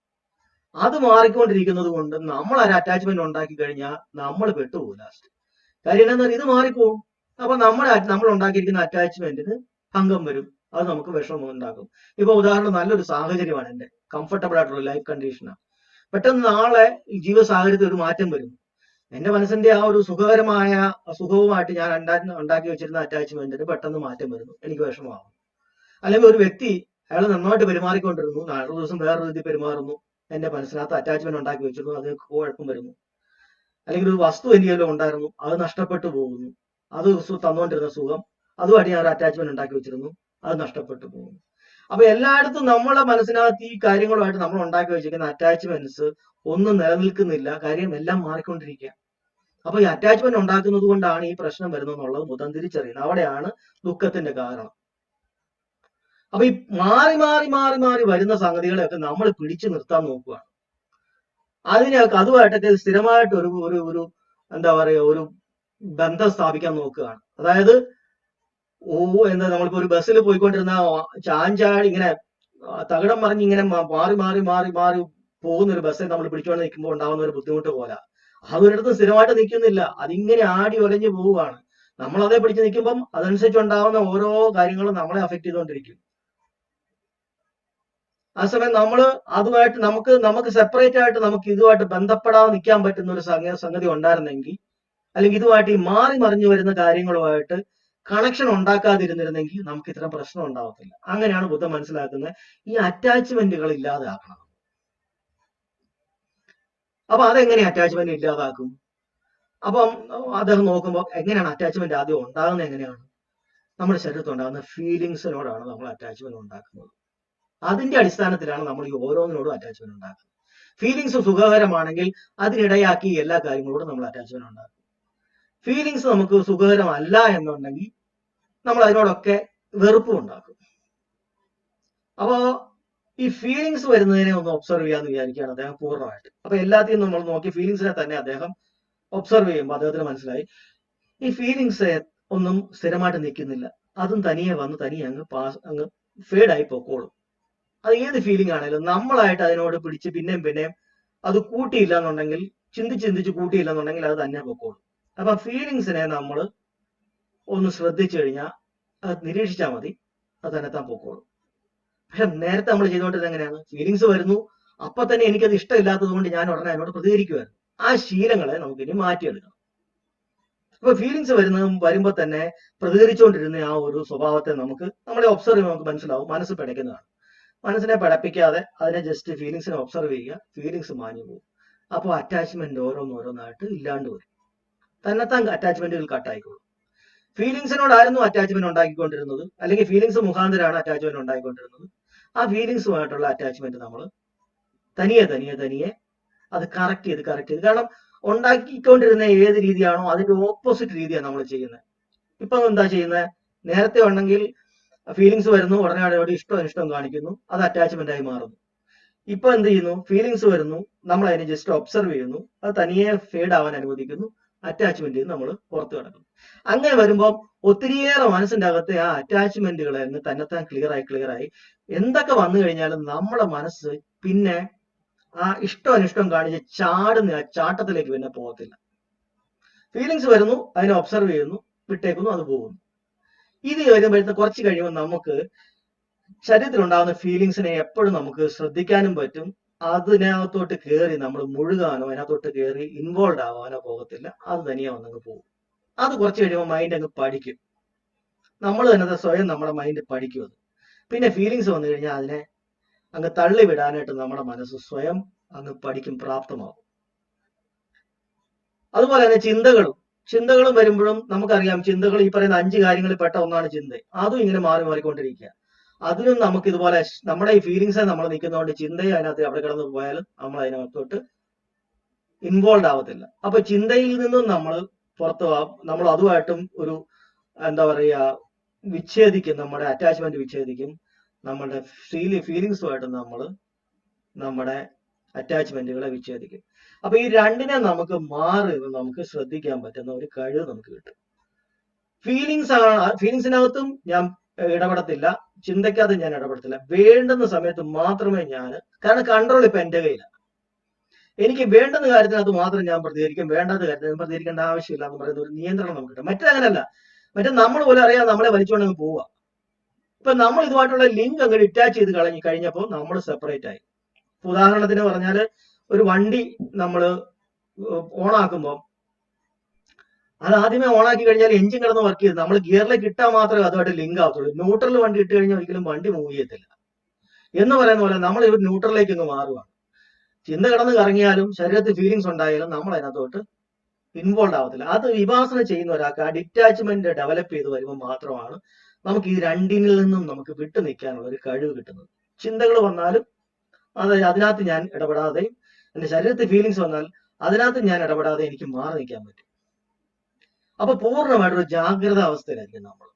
അത് മാറിക്കൊണ്ടിരിക്കുന്നത് കൊണ്ട് നമ്മൾ ഒരു അറ്റാച്ച്മെന്റ് ഉണ്ടാക്കി കഴിഞ്ഞാൽ നമ്മൾ പെട്ടുപോകും ലാസ്റ്റ്. കാര്യം എന്താണെന്ന് ഇത് മാറിപ്പോകും. അപ്പൊ നമ്മൾ ഉണ്ടാക്കിയിരിക്കുന്ന അറ്റാച്ച്മെന്റിന് ഭംഗം വരും. അത് നമുക്ക് വിഷമം ഉണ്ടാക്കും. ഇപ്പൊ ഉദാഹരണം നല്ലൊരു സാഹചര്യമാണ് എന്റെ കംഫർട്ടബിൾ ആയിട്ടുള്ള ലൈഫ് കണ്ടീഷനാണ്. പെട്ടെന്ന് നാളെ ജീവിത സാഹചര്യത്തിൽ ഒരു മാറ്റം വരും. എന്റെ മനസ്സിന്റെ ആ ഒരു സുഖവുമായിട്ട് ഞാൻ ഉണ്ടാക്കി വെച്ചിരുന്ന അറ്റാച്ച്മെന്റിന് പെട്ടെന്ന് മാറ്റം വരുന്നു. എനിക്ക് വിഷമമാകും. അല്ലെങ്കിൽ ഒരു വ്യക്തി അയാൾ നന്നായിട്ട് പെരുമാറിക്കൊണ്ടിരുന്നു, നാളെ ദിവസം വേറൊരു രീതി പെരുമാറുന്നു, എന്റെ മനസ്സിനകത്ത് അറ്റാച്ച്മെന്റ് ഉണ്ടാക്കി വെച്ചിരുന്നു, അത് കുഴപ്പം വരുന്നു. അല്ലെങ്കിൽ ഒരു വസ്തു എനിക്ക് ഉണ്ടായിരുന്നു, അത് നഷ്ടപ്പെട്ടു പോകുന്നു. അത് തന്നുകൊണ്ടിരുന്ന സുഖം, അതുമായിട്ട് ഞാൻ ഒരു അറ്റാച്ച്മെന്റ് ഉണ്ടാക്കി വെച്ചിരുന്നു, അത് നഷ്ടപ്പെട്ടു പോകുന്നു. അപ്പൊ എല്ലായിടത്തും നമ്മളെ മനസ്സിനകത്ത് ഈ കാര്യങ്ങളുമായിട്ട് നമ്മൾ ഉണ്ടാക്കി വെച്ചിരിക്കുന്ന അറ്റാച്ച്മെന്റ്സ് ഒന്നും നിലനിൽക്കുന്നില്ല. കാര്യം എല്ലാം മാറിക്കൊണ്ടിരിക്കുക. അപ്പൊ ഈ അറ്റാച്ച്മെന്റ് ഉണ്ടാക്കുന്നത് കൊണ്ടാണ് ഈ പ്രശ്നം വരുന്നത് എന്നുള്ളത് മുതൽ തിരിച്ചറിയുന്നത്. അവിടെയാണ് ദുഃഖത്തിന്റെ കാരണം. അപ്പൊ ഈ മാറി മാറി മാറി മാറി വരുന്ന സംഗതികളെയൊക്കെ നമ്മൾ പിടിച്ചു നിർത്താൻ നോക്കുകയാണ്. അതുമായിട്ടൊക്കെ സ്ഥിരമായിട്ട് ഒരു എന്താ പറയുക, ഒരു ബന്ധം സ്ഥാപിക്കാൻ നോക്കുകയാണ്. അതായത് നമ്മളിപ്പോ ഒരു ബസ്സിൽ പോയിക്കൊണ്ടിരുന്ന ചാഞ്ചാടി ഇങ്ങനെ തകിടം മറിഞ്ഞ് ഇങ്ങനെ മാറി മാറി മാറി മാറി പോകുന്ന ഒരു ബസ്സിൽ നമ്മൾ പിടിച്ചുകൊണ്ട് നിൽക്കുമ്പോൾ ഉണ്ടാകുന്ന ഒരു ബുദ്ധിമുട്ട് പോലെ അതൊരിടത്തും സ്ഥിരമായിട്ട് നിൽക്കുന്നില്ല. അതിങ്ങനെ ആടി ഒലഞ്ഞു പോവുകയാണ്. നമ്മൾ അതേ പിടിച്ച് നിൽക്കുമ്പം അതനുസരിച്ച് ഉണ്ടാകുന്ന ഓരോ കാര്യങ്ങളും നമ്മളെ അഫക്ട് ചെയ്തുകൊണ്ടിരിക്കും. ആ സമയം നമ്മൾ അതുമായിട്ട് നമുക്ക് സെപ്പറേറ്റ് ആയിട്ട് നമുക്ക് ഇതുമായിട്ട് ബന്ധപ്പെടാതെ നിൽക്കാൻ പറ്റുന്ന ഒരു സംഗതി ഉണ്ടായിരുന്നെങ്കിൽ, അല്ലെങ്കിൽ ഇതുമായിട്ട് ഈ മാറി മറിഞ്ഞു വരുന്ന കാര്യങ്ങളുമായിട്ട് കണക്ഷൻ ഉണ്ടാക്കാതിരുന്നിരുന്നെങ്കിൽ നമുക്ക് ഇത്തരം പ്രശ്നം ഉണ്ടാവത്തില്ല. അങ്ങനെയാണ് ബുദ്ധൻ മനസ്സിലാക്കുന്നത്. ഈ അറ്റാച്ച്മെന്റുകൾ ഇല്ലാതാക്കണം. അപ്പൊ അതെങ്ങനെ അറ്റാച്ച്മെന്റ് ഇല്ലാതാക്കും? അപ്പം അദ്ദേഹം നോക്കുമ്പോൾ എങ്ങനെയാണ് അറ്റാച്ച്മെന്റ് ആദ്യം ഉണ്ടാകുന്നത്? എങ്ങനെയാണ്? നമ്മുടെ ശരീരത്തിൽ ഉണ്ടാകുന്ന ഫീലിങ്സിനോടാണ് നമ്മൾ അറ്റാച്ച്മെന്റ് ഉണ്ടാക്കുന്നത്. അതിന്റെ അടിസ്ഥാനത്തിലാണ് നമ്മൾ ഈ ഓരോന്നിനോടും അറ്റാച്ച്മെന്റ് ഉണ്ടാക്കുന്നത്. ഫീലിങ്സ് സുഖകരമാണെങ്കിൽ അതിനിടയാക്കി എല്ലാ കാര്യങ്ങളോടും നമ്മൾ അറ്റാച്ച്മെന്റ് ഉണ്ടാക്കും. ഫീലിങ്സ് നമുക്ക് സുഖകരമല്ല എന്നുണ്ടെങ്കിൽ നമ്മൾ അതിനോടൊക്കെ വെറുപ്പും ഉണ്ടാക്കും. അപ്പോ ഈ ഫീലിങ്സ് വരുന്നതിനെ ഒന്ന് ഒബ്സർവ് ചെയ്യാന്ന് വിചാരിക്കുകയാണ് അദ്ദേഹം പൂർണ്ണമായിട്ട്. അപ്പൊ എല്ലാத்தைയും നമ്മൾ നോക്കി ഫീലിങ്സിനെ തന്നെ അദ്ദേഹം ഒബ്സർവ് ചെയ്യുമ്പോൾ അദ്ദേഹത്തിന് മനസ്സിലായി ഈ ഫീലിങ്സ് ഒന്നും സ്ഥിരമായിട്ട് നിൽക്കുന്നില്ല. അതും തനിയെ വന്ന് തനിയെ അങ്ങ് ഫേഡായി പൊക്കോളും. അത് ഏത് ഫീലിംഗ് ആണെങ്കിലും നമ്മളായിട്ട് അതിനോട് പിടിച്ച് പിന്നെയും അത് കൂട്ടിയില്ല എന്നുണ്ടെങ്കിൽ, ചിന്തിച്ച് കൂട്ടിയില്ല എന്നുണ്ടെങ്കിൽ അത് തന്നെ പൊക്കോളും. അപ്പൊ ഫീലിങ്സിനെ നമ്മൾ ഒന്ന് ശ്രദ്ധിച്ചു കഴിഞ്ഞാൽ, അത് നിരീക്ഷിച്ചാൽ മതി, അത് തന്നെത്താൻ പൊക്കോളും. പക്ഷെ നേരത്തെ നമ്മൾ ചെയ്തുകൊണ്ടിരുന്നത് എങ്ങനെയാണ്? ഫീലിങ്സ് വരുന്നു, അപ്പൊ തന്നെ എനിക്കത് ഇഷ്ടമില്ലാത്തത് കൊണ്ട് ഞാൻ ഉടനെ അതിനോട് പ്രതികരിക്കുമായിരുന്നു. ആ ശീലങ്ങളെ നമുക്കിനി മാറ്റിയെടുക്കണം. അപ്പൊ ഫീലിങ്സ് വരുമ്പോ തന്നെ പ്രതികരിച്ചുകൊണ്ടിരുന്ന ആ ഒരു സ്വഭാവത്തെ നമ്മളെ ഒബ്സർവ് ചെയ്യുമ്പോൾ നമുക്ക് മനസ്സിലാവും, മനസ്സ് പിടയ്ക്കുന്നതാണ്. മനസ്സിനെ പഠിപ്പിക്കാതെ അതിനെ ജസ്റ്റ് ഫീലിങ്സിനെ ഒബ്സർവ് ചെയ്യുക, ഫീലിങ്സ് മാഞ്ഞു പോകും. അപ്പോൾ അറ്റാച്ച്മെന്റ് ഓരോന്നോരോന്നായിട്ട് ഇല്ലാണ്ട് വരും. തന്നെത്താൻ അറ്റാച്ച്മെന്റുകൾ കട്ടായിക്കോളും. ഫീലിങ്സിനോടായിരുന്നു അറ്റാച്ച്മെന്റ് ഉണ്ടാക്കിക്കൊണ്ടിരുന്നത്, അല്ലെങ്കിൽ ഫീലിങ്സ് മുഖാന്തരമാണ് അറ്റാച്ച്മെന്റ് ഉണ്ടാക്കിക്കൊണ്ടിരുന്നത്. ആ ഫീലിങ്സുമായിട്ടുള്ള അറ്റാച്ച്മെന്റ് നമ്മൾ തനിയെ അത് കറക്റ്റ് ചെയ്ത് കാരണം ഉണ്ടാക്കിക്കൊണ്ടിരുന്ന ഏത് രീതിയാണോ അതിന്റെ ഓപ്പോസിറ്റ് രീതിയാണ് നമ്മൾ ചെയ്യുന്നത്. ഇപ്പൊ എന്താ ചെയ്യുന്നത്? നേരത്തെ ഉണ്ടെങ്കിൽ ഫീലിങ്സ് വരുന്നു, ഉടനെ അതിനോട് ഇഷ്ടം കാണിക്കുന്നു, അത് അറ്റാച്ച്മെന്റ് ആയി മാറുന്നു. ഇപ്പൊ എന്ത് ചെയ്യുന്നു? ഫീലിങ്സ് വരുന്നു, നമ്മൾ അതിനെ ജസ്റ്റ് ഒബ്സർവ് ചെയ്യുന്നു, അത് തനിയെ ഫേഡ് ആവാൻ അനുവദിക്കുന്നു, അറ്റാച്ച്മെന്റ് നമ്മൾ പുറത്തു കിടക്കുന്നു. അങ്ങനെ വരുമ്പോൾ ഒത്തിരിയേറെ മനസ്സിന്റെ അകത്തെ ആ അറ്റാച്ച്മെന്റുകളെ തന്നെത്താൻ ക്ലിയർ ആയി എന്തൊക്കെ വന്നു കഴിഞ്ഞാലും നമ്മുടെ മനസ്സ് പിന്നെ ആ ഇഷ്ടം കാണിച്ച് ചാടുന്ന ആ ചാട്ടത്തിലേക്ക് പിന്നെ പോകത്തില്ല. ഫീലിങ്സ് വരുന്നു, അതിനെ ഒബ്സർവ് ചെയ്യുന്നു, വിട്ടേക്കുന്നു, അത് പോകുന്നു. ഇത് വരുമ്പോഴത്തെ കുറച്ച് കഴിയുമ്പോൾ നമുക്ക് ശരീരത്തിലുണ്ടാകുന്ന ഫീലിങ്സിനെ എപ്പോഴും നമുക്ക് ശ്രദ്ധിക്കാനും പറ്റും. അതിനകത്തോട്ട് കയറി നമ്മൾ മുഴുകാനോ അതിനകത്തോട്ട് കയറി ഇൻവോൾവ് ആവാനോ പോകത്തില്ല. അത് തനിയെ വന്നങ്ങ് പോകും. അത് കുറച്ച് കഴിയുമ്പോൾ മൈൻഡ് അങ്ങ് പഠിക്കും. നമ്മൾ തന്നെ സ്വയം നമ്മുടെ മൈൻഡ് പഠിക്കും അത്. പിന്നെ ഫീലിങ്സ് വന്നു കഴിഞ്ഞാൽ അതിനെ അങ്ങ് തള്ളി വിടാനായിട്ട് നമ്മുടെ മനസ്സ് സ്വയം അങ്ങ് പഠിക്കും, പ്രാപ്തമാകും. അതുപോലെ തന്നെ ചിന്തകളും വരുമ്പോഴും നമുക്കറിയാം, ചിന്തകൾ ഈ പറയുന്ന 5 കാര്യങ്ങളിൽ പെട്ട ഒന്നാണ് ചിന്ത. അതും ഇങ്ങനെ മാറിക്കൊണ്ടിരിക്കുക. അതിനും നമുക്ക് ഇതുപോലെ നമ്മുടെ ഈ ഫീലിങ്സ് നമ്മൾ നിൽക്കുന്നതുകൊണ്ട് ചിന്തയും അതിനകത്ത് അവിടെ കിടന്ന് പോയാലും നമ്മൾ അതിനകത്തോട്ട് ഇൻവോൾവ് ആവത്തില്ല. അപ്പൊ ചിന്തയിൽ നിന്നും നമ്മൾ പുറത്തു നമ്മൾ അതുമായിട്ടും ഒരു എന്താ പറയുക വിച്ഛേദിക്കും, നമ്മുടെ അറ്റാച്ച്മെന്റ് വിച്ഛേദിക്കും, നമ്മുടെ ഫീലിങ്സുമായിട്ട് നമ്മൾ നമ്മുടെ അറ്റാച്ച്മെന്റുകളെ വിച്ഛേദിക്കും. അപ്പൊ ഈ രണ്ടിനെ നമുക്ക് നമുക്ക് ശ്രദ്ധിക്കാൻ പറ്റുന്ന ഒരു കഴിവ് നമുക്ക് കിട്ടും. ഫീലിങ്സിനകത്തും ഞാൻ ഇടപെടത്തില്ല, ചിന്തയ്ക്കകത്ത് ഞാൻ ഇടപെടത്തില്ല. വേണ്ടുന്ന സമയത്ത് മാത്രമേ കാരണം കൺട്രോൾ ഇപ്പൊ എന്റെ കയ്യിലാണ്. എനിക്ക് വേണ്ടുന്ന കാര്യത്തിനകത്ത് മാത്രം ഞാൻ പ്രതികരിക്കും, വേണ്ടാത്ത കാര്യത്തിൽ പ്രതികരിക്കേണ്ട ആവശ്യമില്ല എന്ന് പറയുന്ന ഒരു നിയന്ത്രണം നമുക്ക് കിട്ടും. അങ്ങനെയല്ല, നമ്മൾ പോലും അറിയാം നമ്മളെ വലിച്ചുകൊണ്ടങ്ങ് പോവുക. ഇപ്പൊ നമ്മൾ ഇതുമായിട്ടുള്ള ലിങ്ക് അങ്ങ് ഡിറ്റാച്ച് ചെയ്ത് കഴിഞ്ഞപ്പോൾ നമ്മൾ സെപ്പറേറ്റ് ആയി. ഉദാഹരണത്തിന് പറഞ്ഞാല് ഒരു വണ്ടി നമ്മൾ ഓണാക്കുമ്പോൾ അത് ആദ്യമേ ഓണാക്കി കഴിഞ്ഞാൽ എഞ്ചിൻ കിടന്ന് വർക്ക് ചെയ്ത് നമ്മൾ ഗിയറിലേക്ക് ഇട്ടാൽ മാത്രമേ അതുമായിട്ട് ലിങ്ക് ആവത്തുള്ളൂ. ന്യൂട്രൽ വണ്ടി ഇട്ട് കഴിഞ്ഞാൽ ഒരിക്കലും വണ്ടി മൂവ് ചെയ്യത്തില്ല. എന്ന് പറയുന്ന പോലെ നമ്മൾ ഇവർ ന്യൂട്രലിലേക്ക് അങ്ങ് മാറുകയാണ്. ചിന്ത കിടന്ന് കറങ്ങിയാലും ശരീരത്തിൽ ഫീലിങ്സ് ഉണ്ടായാലും നമ്മൾ അതിനകത്തോട്ട് ഇൻവോൾവ് ആവത്തില്ല. അത് വിഭാസന ചെയ്യുന്ന ഒരാൾക്ക് ആ ഡിറ്റാച്ച്മെന്റ് ഡെവലപ്പ് ചെയ്ത് വരുമ്പോൾ മാത്രമാണ് നമുക്ക് ഈ രണ്ടിനിൽ നിന്നും നമുക്ക് വിട്ടു നിൽക്കാനുള്ള ഒരു കഴിവ് കിട്ടുന്നത്. ചിന്തകൾ വന്നാലും അതിനകത്ത് ഞാൻ ഇടപെടാതെയും, എന്റെ ശരീരത്തിൽ ഫീലിങ്സ് വന്നാൽ അതിനകത്ത് ഞാൻ ഇടപെടാതെ എനിക്ക് മാറി നിൽക്കാൻ പറ്റും. അപ്പൊ പൂർണ്ണമായിട്ടൊരു ജാഗ്രത അവസ്ഥയിലായിരിക്കും നമ്മൾ.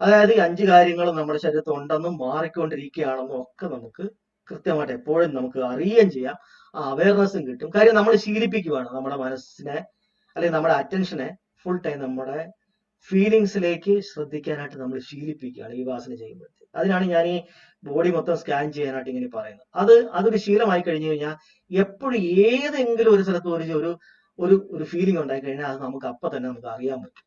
അതായത് ഈ 5 കാര്യങ്ങളും നമ്മുടെ ശരീരത്തിൽ ഉണ്ടെന്നും മാറിക്കൊണ്ടിരിക്കുകയാണെന്നും ഒക്കെ നമുക്ക് കൃത്യമായിട്ട് എപ്പോഴും നമുക്ക് അറിയുകയും ചെയ്യാം. ആ അവയർനെസ്സും കിട്ടും. കാര്യം നമ്മൾ ശീലിപ്പിക്കുകയാണ് നമ്മുടെ മനസ്സിനെ, അല്ലെങ്കിൽ നമ്മുടെ അറ്റൻഷനെ ഫുൾ ടൈം നമ്മുടെ ഫീലിങ്സിലേക്ക് ശ്രദ്ധിക്കാനായിട്ട് നമ്മൾ ശീലിപ്പിക്കുകയാണ് ഈ വാസന ചെയ്യുമ്പോഴത്തേക്ക്. അതിനാണ് ഞാൻ ഈ ബോഡി മൊത്തം സ്കാൻ ചെയ്യാനായിട്ട് ഇങ്ങനെ പറയുന്നത്. അതൊരു ശീലമായി കഴിഞ്ഞു കഴിഞ്ഞാൽ എപ്പോഴും ഏതെങ്കിലും ഒരു സ്ഥലത്ത് ഒരു ഫീലിംഗ് ഉണ്ടായി കഴിഞ്ഞാൽ അത് നമുക്ക് അപ്പൊ തന്നെ നമുക്ക് അറിയാൻ പറ്റും.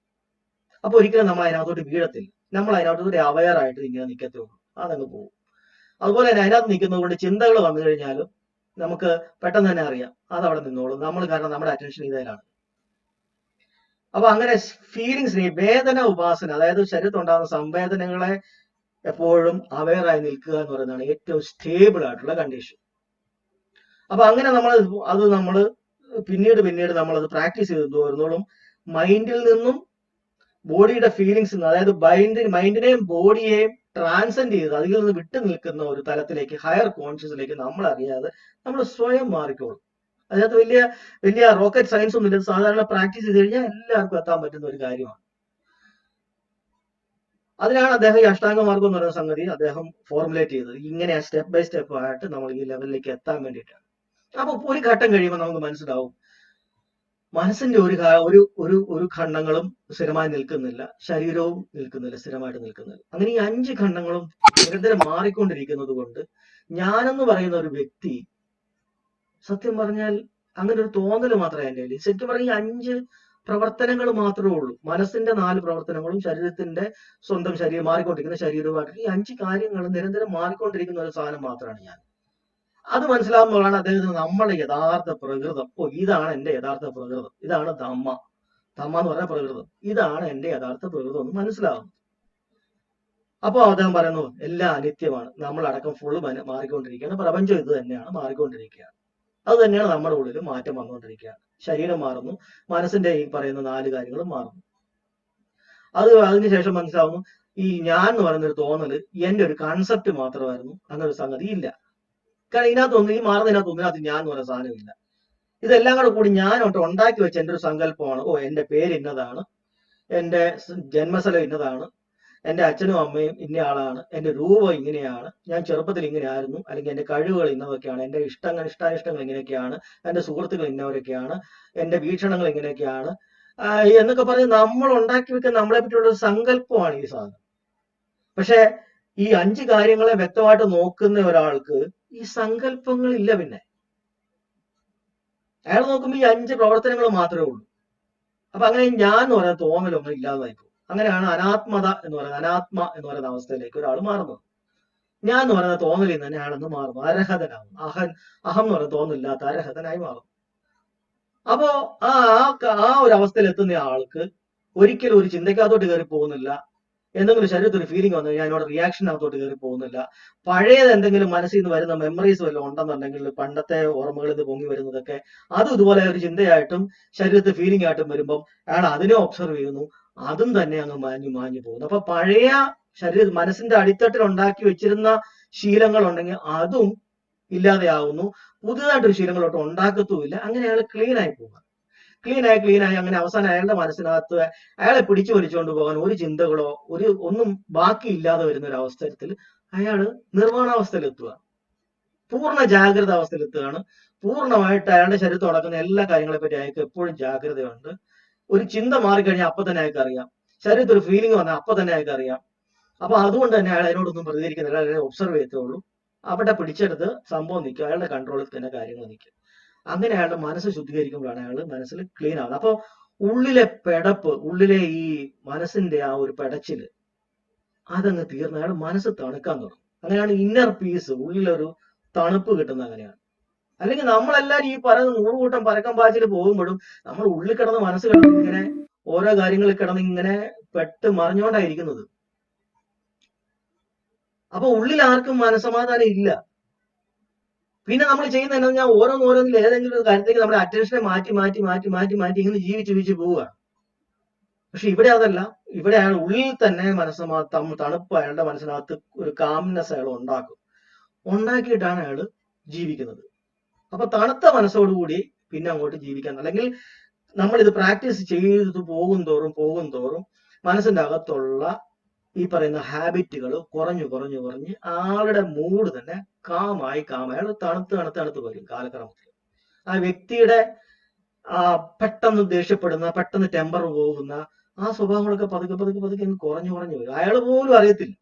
അപ്പൊ ഒരിക്കലും നമ്മൾ അതിനകത്തോട്ട് വീഴത്തില്ല. നമ്മൾ അതിനകത്തോട്ട് അവയർ ആയിട്ട് ഇങ്ങനെ നിൽക്കത്തേ ഉള്ളൂ, അതങ്ങ് പോകും. അതുപോലെ തന്നെ അതിനകത്ത് നിൽക്കുന്നത് കൊണ്ട് ചിന്തകൾ വന്നു കഴിഞ്ഞാലും നമുക്ക് പെട്ടെന്ന് തന്നെ അറിയാം, അതവിടെ നിന്നോളും. കാരണം നമ്മുടെ അറ്റൻഷൻ ഇതിലാണ്. അപ്പൊ അങ്ങനെ ഫീലിങ്സിനെ, വേദന ഉപാസന, അതായത് ശരീരത്തുണ്ടാകുന്ന സംവേദനകളെ എപ്പോഴും അവയറായി നിൽക്കുക എന്ന് പറയുന്നതാണ് ഏറ്റവും സ്റ്റേബിൾ ആയിട്ടുള്ള കണ്ടീഷൻ. അപ്പൊ അങ്ങനെ നമ്മൾ പിന്നീട് നമ്മൾ അത് പ്രാക്ടീസ് ചെയ്ത് വരുന്നോളും മൈൻഡിൽ നിന്നും ബോഡിയുടെ ഫീലിങ്സ്, അതായത് മൈൻഡിനെയും ബോഡിയെയും ട്രാൻസെൻഡ് ചെയ്ത് അതിൽ നിന്ന് വിട്ടു നിൽക്കുന്ന ഒരു തലത്തിലേക്ക്, ഹയർ കോൺഷ്യസിലേക്ക് നമ്മൾ അറിയാതെ നമ്മൾ സ്വയം മാറിക്കോളും. അതിനകത്ത് വലിയ റോക്കറ്റ് സയൻസ് ഒന്നും ഇല്ല. സാധാരണ പ്രാക്ടീസ് ചെയ്ത് കഴിഞ്ഞാൽ എല്ലാവർക്കും എത്താൻ പറ്റുന്ന ഒരു കാര്യമാണ്. അതിനാണ് അദ്ദേഹം ഈ അഷ്ടാംഗ മാർഗം എന്ന് പറയുന്ന സംഗതി അദ്ദേഹം ഫോർമുലേറ്റ് ചെയ്തത്. ഇങ്ങനെ സ്റ്റെപ്പ് ബൈ സ്റ്റെപ്പ് ആയിട്ട് നമ്മൾ ഈ ലെവലിലേക്ക് എത്താൻ വേണ്ടിയിട്ടാണ്. അപ്പൊ ഒരു ഘട്ടം കഴിയുമ്പോൾ നമുക്ക് മനസ്സിലാവും മനസ്സിന്റെ ഒരു ഖണ്ഡങ്ങളും സ്ഥിരമായി നിൽക്കുന്നില്ല, ശരീരവും സ്ഥിരമായിട്ട് നിൽക്കുന്നില്ല. അങ്ങനെ ഈ 5 ഖണ്ഡങ്ങളും നിരന്തരം മാറിക്കൊണ്ടിരിക്കുന്നത് കൊണ്ട് ഞാനെന്ന് പറയുന്ന ഒരു വ്യക്തി, സത്യം പറഞ്ഞാൽ അങ്ങനെ ഒരു തോന്നൽ മാത്രമേ എൻ്റെ കയ്യിൽ. ശരിക്കും പറഞ്ഞാൽ ഈ 5 പ്രവർത്തനങ്ങൾ മാത്രമേ ഉള്ളൂ. മനസ്സിന്റെ 4 പ്രവർത്തനങ്ങളും ശരീരത്തിന്റെ സ്വന്തം ശരീരം, മാറിക്കൊണ്ടിരിക്കുന്ന ശരീരവുമായിട്ട് ഈ 5 കാര്യങ്ങൾ നിരന്തരം മാറിക്കൊണ്ടിരിക്കുന്ന ഒരു സാധനം മാത്രമാണ് ഞാൻ. അത് മനസ്സിലാകുമ്പോഴാണ് അദ്ദേഹത്തിന് നമ്മളെ യഥാർത്ഥ പ്രകൃതം, ഇതാണ് എന്റെ യഥാർത്ഥ പ്രകൃതം, ഇതാണ് ധമ്മ എന്ന് പറഞ്ഞ പ്രകൃതം, ഇതാണ് എന്റെ യഥാർത്ഥ പ്രകൃതം എന്ന് മനസ്സിലാകുന്നു. അപ്പൊ അദ്ദേഹം പറയുന്നു എല്ലാം അനിത്യമാണ്, നമ്മളടക്കം ഫുള്ള് മാറിക്കൊണ്ടിരിക്കുകയാണ്, പ്രപഞ്ചം ഇത് തന്നെയാണ്, മാറിക്കൊണ്ടിരിക്കുകയാണ്. അത് തന്നെയാണ് നമ്മുടെ ഉള്ളിൽ മാറ്റം വന്നുകൊണ്ടിരിക്കുകയാണ്. ശരീരം മാറുന്നു, മനസ്സിന്റെ ഈ പറയുന്ന 4 കാര്യങ്ങളും മാറുന്നു. അതിനുശേഷം മനസ്സിലാവുന്നു ഈ ഞാൻ എന്ന് പറയുന്നൊരു തോന്നല് എന്റെ ഒരു കൺസെപ്റ്റ് മാത്രമായിരുന്നു, അങ്ങനെ ഒരു സംഗതി ഇല്ല. കാരണം ഈ മാറുന്നതിനകത്ത് ഞാൻ എന്ന് പറയുന്ന സാധനമില്ല. ഇതെല്ലാം കൂടി ഞാൻ ഉണ്ടാക്കി വെച്ച എന്റെ ഒരു സങ്കല്പമാണ്. എന്റെ പേര് ഇന്നതാണ്, എന്റെ ജന്മസ്ഥലം ഇന്നതാണ്, എന്റെ അച്ഛനും അമ്മയും ഇന്നയാളാണ്, എന്റെ രൂപം ഇങ്ങനെയാണ്, ഞാൻ ചെറുപ്പത്തിൽ ഇങ്ങനെയായിരുന്നു, അല്ലെങ്കിൽ എന്റെ കഴിവുകൾ ഇന്നതൊക്കെയാണ്, എന്റെ ഇഷ്ടാനിഷ്ടങ്ങൾ ഇങ്ങനെയൊക്കെയാണ്, എന്റെ സുഹൃത്തുക്കൾ ഇന്നവരൊക്കെയാണ്, എന്റെ വീക്ഷണങ്ങൾ ഇങ്ങനെയൊക്കെയാണ് എന്നൊക്കെ പറഞ്ഞ് നമ്മൾ ഉണ്ടാക്കി വെക്കുന്ന നമ്മളെ പറ്റിയുള്ള ഒരു സങ്കല്പമാണ് ഈ സാധനം. പക്ഷെ ഈ 5 കാര്യങ്ങളെ വ്യക്തമായിട്ട് നോക്കുന്ന ഒരാൾക്ക് ഈ സങ്കല്പങ്ങളില്ല. പിന്നെ അയാൾ നോക്കുമ്പോൾ ഈ 5 പ്രവർത്തനങ്ങൾ മാത്രമേ ഉള്ളൂ. അപ്പൊ അങ്ങനെ ഞാൻ എന്ന് പറയുന്ന തോന്നലൊന്നും ഇല്ലാതായി പോകും. അങ്ങനെയാണ് അനാത്മ എന്ന് പറയുന്ന അവസ്ഥയിലേക്ക് ഒരാൾ മാറുന്നത്. ഞാൻ എന്ന് പറയുന്ന തോന്നലിൽ തന്നെ അയാളെന്ന് മാറുന്നു, അർഹതനാകും. അഹം എന്ന് പറയുന്ന തോന്നലില്ലാത്ത അർഹതനായി മാറും. അപ്പോ ആ ഒരു അവസ്ഥയിൽ എത്തുന്ന ആൾക്ക് ഒരിക്കലും ഒരു ചിന്തക്കകത്തോട്ട് കയറി പോകുന്നില്ല. എന്തെങ്കിലും ശരീരത്തിൽ ഒരു ഫീലിംഗ് വന്നു കഴിഞ്ഞാൽ അതിനോട് റിയാക്ഷനകത്തോട്ട് കയറി പോകുന്നില്ല. പഴയത് എന്തെങ്കിലും മനസ്സിൽ നിന്ന് വരുന്ന മെമ്മറീസ് വല്ലതും ഉണ്ടെന്നുണ്ടെങ്കിൽ പണ്ടത്തെ ഓർമ്മകളിൽ നിന്ന് പൊങ്ങി വരുന്നതൊക്കെ അതും ഇതുപോലെ ഒരു ചിന്തയായിട്ടും ശരീരത്തിൽ ഫീലിംഗ് ആയിട്ടും വരുമ്പം അയാൾ അതിനെ ഒബ്സർവ് ചെയ്യുന്നു. അതും തന്നെ അങ്ങ് മാഞ്ഞു പോകുന്നു. അപ്പൊ പഴയ മനസ്സിന്റെ അടിത്തട്ടിൽ ഉണ്ടാക്കി വെച്ചിരുന്ന ശീലങ്ങൾ ഉണ്ടെങ്കിൽ അതും ഇല്ലാതെയാവുന്നു, പുതുതായിട്ടൊരു ശീലങ്ങളോട്ട് ഉണ്ടാക്കത്തുമില്ല. അങ്ങനെ അയാൾ ക്ലീൻ ആയി പോകുക. ക്ലീൻ ആയി അങ്ങനെ അവസാനം അയാളുടെ മനസ്സിനകത്ത് അയാളെ പിടിച്ചു വലിച്ചുകൊണ്ട് പോകാൻ ഒരു ചിന്തകളോ ഒന്നും ബാക്കിയില്ലാതെ വരുന്ന ഒരു അവസരത്തിൽ അയാള് നിർവ്വാണാവസ്ഥയിലെത്തുക, പൂർണ്ണ ജാഗ്രത അവസ്ഥയിലെത്തുകയാണ്. പൂർണ്ണമായിട്ട് അയാളുടെ ശരീരത്തിൽ നടക്കുന്ന എല്ലാ കാര്യങ്ങളെ പറ്റി അയാൾക്ക് എപ്പോഴും ജാഗ്രതയുണ്ട്. ഒരു ചിന്ത മാറിക്കഴിഞ്ഞാൽ അപ്പൊ തന്നെ അയാൾക്ക് അറിയാം. ശരീരത്തിൽ ഒരു ഫീലിംഗ് വന്നാൽ അപ്പൊ തന്നെ അയാൾക്ക് അറിയാം. അപ്പൊ അതുകൊണ്ട് തന്നെ അയാൾ അതിനോടൊന്നും പ്രതികരിക്കുന്നില്ല, അയാളെ ഒബ്സർവ് ചെയ്യത്തുള്ളൂ. അവിടെ പിടിച്ചെടുത്ത് സംഭവം നിൽക്കും, അയാളുടെ കൺട്രോളിൽ തന്നെ കാര്യങ്ങൾ നിൽക്കും. അങ്ങനെ അയാളുടെ മനസ്സ് ശുദ്ധീകരിക്കുമ്പോഴാണ് അയാൾ മനസ്സിൽ ക്ലീൻ ആവുന്നത്. അപ്പൊ ഉള്ളിലെ പെടപ്പ്, ഉള്ളിലെ ഈ മനസ്സിന്റെ ആ ഒരു പെടച്ചില് അതങ്ങ് തീർന്ന് അയാൾ മനസ്സ് തണുക്കാൻ തുടങ്ങും. അങ്ങനെയാണ് ഇന്നർ പീസ്, ഉള്ളിലൊരു തണുപ്പ് കിട്ടുന്നത് അങ്ങനെയാണ്. അല്ലെങ്കിൽ നമ്മളെല്ലാരും ഈ പറയുന്ന 100 കൂട്ടം പരക്കം പാച്ചിൽ പോകുമ്പോഴും നമ്മൾ ഉള്ളിൽ കിടന്ന് മനസ്സ് കിടന്ന് ഇങ്ങനെ ഓരോ കാര്യങ്ങളിൽ കിടന്ന് ഇങ്ങനെ പെട്ട് മറിഞ്ഞോണ്ടായിരിക്കുന്നത്. അപ്പൊ ഉള്ളിൽ ആർക്കും മനസമാധാനം ഇല്ല. പിന്നെ നമ്മൾ ചെയ്യുന്ന എന്താ പറഞ്ഞാൽ ഓരോന്നിൽ ഏതെങ്കിലും ഒരു കാര്യത്തേക്ക് നമ്മുടെ അറ്റൻഷനെ മാറ്റി ഇങ്ങനെ ജീവിച്ച് പോവുക. പക്ഷെ ഇവിടെ അതല്ല. ഇവിടെ അയാൾ ഉള്ളിൽ തന്നെ തണുപ്പ് അയാളുടെ മനസ്സിനകത്ത് ഒരു കാംനെസ് അയാൾ ഉണ്ടാക്കിയിട്ടാണ് അയാൾ ജീവിക്കുന്നത്. അപ്പൊ തണുത്ത മനസ്സോടുകൂടി പിന്നെ അങ്ങോട്ട് ജീവിക്കാൻ, അല്ലെങ്കിൽ നമ്മൾ ഇത് പ്രാക്ടീസ് ചെയ്ത് പോകും തോറും മനസ്സിന്റെ അകത്തുള്ള ഈ പറയുന്ന ഹാബിറ്റുകൾ കുറഞ്ഞ് ആളുടെ മൂഡ് തന്നെ കാമായി അയാൾ തണുത്ത് വരും കാലക്രമത്തിൽ. ആ വ്യക്തിയുടെ പെട്ടെന്ന് ദേഷ്യപ്പെടുന്ന, പെട്ടെന്ന് ടെമ്പർ പോകുന്ന ആ സ്വഭാവങ്ങളൊക്കെ പതുക്കെ കുറഞ്ഞു വരും. അയാൾ പോലും അറിയത്തില്ല.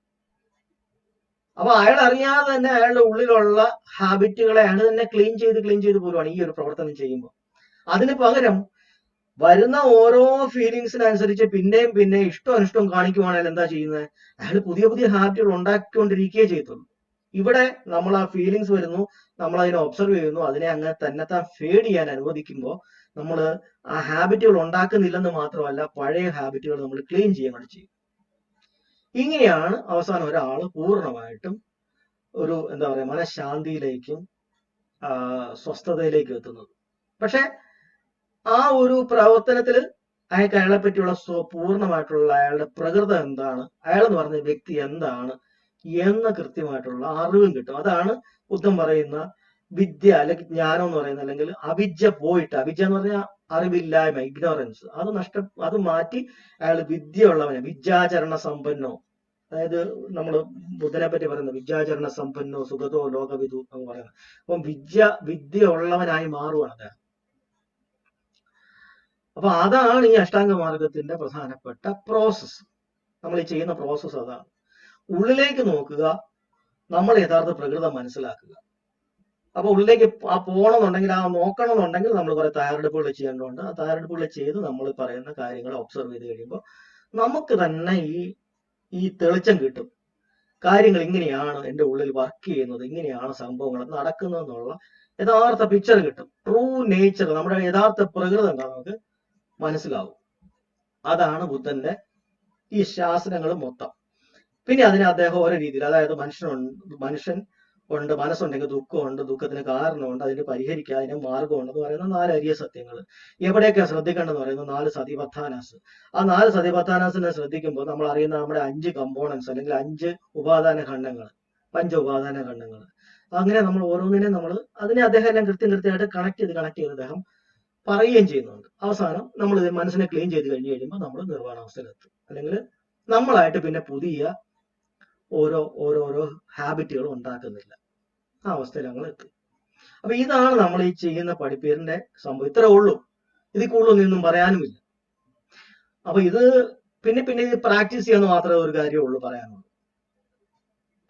അപ്പൊ അയാൾ അറിയാതെ തന്നെ അയാളുടെ ഉള്ളിലുള്ള ഹാബിറ്റുകളെ അയാൾ തന്നെ ക്ലീൻ ചെയ്ത് പോരുവാണ് ഈ ഒരു പ്രവർത്തനം ചെയ്യുമ്പോൾ. അതിന് പകരം വരുന്ന ഓരോ ഫീലിങ്സിനനുസരിച്ച് പിന്നെ ഇഷ്ടം അനിഷ്ടം കാണിക്കുവാണെങ്കിൽ എന്താ ചെയ്യുന്നത്? അയാൾ പുതിയ ഹാബിറ്റുകൾ ഉണ്ടാക്കിക്കൊണ്ടിരിക്കുകയേ ചെയ്യത്തുള്ളൂ. ഇവിടെ നമ്മൾ ആ ഫീലിങ്സ് വരുന്നു, നമ്മൾ അതിനെ ഒബ്സർവ് ചെയ്യുന്നു, അതിനെ അങ്ങനെ തന്നെത്താൻ ഫേഡ് ചെയ്യാൻ അനുവദിക്കുമ്പോൾ നമ്മൾ ആ ഹാബിറ്റുകൾ ഉണ്ടാക്കുന്നില്ലെന്ന് മാത്രമല്ല, പഴയ ഹാബിറ്റുകൾ നമ്മൾ ക്ലീൻ ചെയ്യുകയാണ് ചെയ്യും. ഇങ്ങനെയാണ് അവസാനം ഒരാൾ പൂർണ്ണമായിട്ടും ഒരു എന്താ പറയുക മനഃശാന്തിയിലേക്കും സ്വസ്ഥതയിലേക്കും എത്തുന്നത്. പക്ഷെ ആ ഒരു പ്രവർത്തനത്തിൽ അയാളെ പറ്റിയുള്ള പൂർണ്ണമായിട്ടുള്ള അയാളുടെ പ്രകൃതം എന്താണ്, അയാൾ എന്ന് പറഞ്ഞ വ്യക്തി എന്താണ് എന്ന കൃത്യമായിട്ടുള്ള അറിവും കിട്ടും. അതാണ് ബുദ്ധൻ പറയുന്ന വിദ്യ അല്ലെങ്കിൽ ജ്ഞാനം എന്ന് പറയുന്നത്. അല്ലെങ്കിൽ അവിദ്യ എന്ന് പറഞ്ഞാൽ അറിവില്ലായ്മ, ഇഗ്നോറൻസ്, അത് മാറ്റി അയാൾ വിദ്യ ഉള്ളവനെ, വിദ്യാചരണ സമ്പന്നോ, അതായത് നമ്മൾ ബുദ്ധനെ പറ്റി പറയുന്നത് വിദ്യാചരണ സമ്പന്നോ സുഗതോ ലോകവിദു എന്ന് പറയുന്നത്. അപ്പം വിദ്യ ഉള്ളവനായി മാറുവാണ് അദ്ദേഹം. അപ്പൊ അതാണ് ഈ അഷ്ടാംഗ മാർഗത്തിന്റെ പ്രധാനപ്പെട്ട പ്രോസസ്സ്. നമ്മൾ ഈ ചെയ്യുന്ന പ്രോസസ്സ് അതാണ്. ഉള്ളിലേക്ക് നോക്കുക, നമ്മൾ യഥാർത്ഥ പ്രകൃതം മനസ്സിലാക്കുക. അപ്പൊ ഉള്ളിലേക്ക് പോകണമെന്നുണ്ടെങ്കിൽ, നോക്കണമെന്നുണ്ടെങ്കിൽ നമ്മൾ കുറെ തയ്യാറെടുപ്പുകൾ ചെയ്യേണ്ടതുണ്ട്. ആ തയ്യാറെടുപ്പുകൾ ചെയ്ത് നമ്മൾ പറയുന്ന കാര്യങ്ങൾ ഒബ്സർവ് ചെയ്ത് കഴിയുമ്പോൾ നമുക്ക് തന്നെ ഈ തെളിച്ചം കിട്ടും. കാര്യങ്ങൾ ഇങ്ങനെയാണ് എൻ്റെ ഉള്ളിൽ വർക്ക് ചെയ്യുന്നത്, ഇങ്ങനെയാണ് സംഭവങ്ങൾ നടക്കുന്നതെന്നുള്ള യഥാർത്ഥ പിക്ചർ കിട്ടും. ട്രൂ നേച്ചർ, നമ്മുടെ യഥാർത്ഥ പ്രകൃതം നമുക്ക് മനസ്സിലാവും. അതാണ് ബുദ്ധന്റെ ഈ ശാസനങ്ങൾ മൊത്തം. പിന്നെ അതിനെ അദ്ദേഹം ഓരോ രീതിയിൽ, അതായത് മനുഷ്യൻ ഉണ്ട്, മനസ്സുണ്ടെങ്കിൽ ദുഃഖമുണ്ട്, ദുഃഖത്തിന് കാരണമുണ്ട്, അതിന് പരിഹരിക്കുക, അതിന് മാർഗമുണ്ടെന്ന് പറയുന്ന 4 അരിയ സത്യങ്ങൾ. എവിടെയൊക്കെ ശ്രദ്ധിക്കേണ്ടെന്ന് പറയുന്നത് 4 സതിപത്താനാസ്. ആ 4 സതിപത്താനാസിനെ ശ്രദ്ധിക്കുമ്പോൾ നമ്മൾ അറിയുന്ന നമ്മുടെ 5 കമ്പോണൻസ് അല്ലെങ്കിൽ 5 ഉപാദാന ഖണ്ഡങ്ങൾ, പഞ്ചോപാദാന ഖണ്ഡങ്ങൾ. അങ്ങനെ നമ്മൾ ഓരോന്നിനെ അതിനെ അദ്ദേഹം എല്ലാം കൃത്യമായിട്ട് കണക്ട് ചെയ്ത് അദ്ദേഹം പറയുകയും ചെയ്യുന്നുണ്ട്. അവസാനം നമ്മൾ മനസ്സിനെ ക്ലീൻ ചെയ്ത് കഴിയുമ്പോൾ നമ്മൾ നിർവ്വാണാവസ്ഥയിലെത്തും. അല്ലെങ്കിൽ നമ്മളായിട്ട് പിന്നെ പുതിയ ഓരോരോ ഹാബിറ്റുകൾ ഉണ്ടാക്കുന്നില്ല, ആ അവസ്ഥയിൽ ഞങ്ങൾ എത്തി. അപ്പൊ ഇതാണ് നമ്മൾ ഈ ചെയ്യുന്ന പഠിപ്പീരിന്റെ സംഭവം. ഇത്രേ ഉള്ളൂ, ഇതിൽ കൂടുതലൊന്നും പറയാനുമില്ല. അപ്പൊ ഇത് പിന്നെ ഇത് പ്രാക്ടീസ് ചെയ്യാന്ന് മാത്രമേ ഒരു കാര്യമുള്ളൂ പറയാനുള്ളൂ.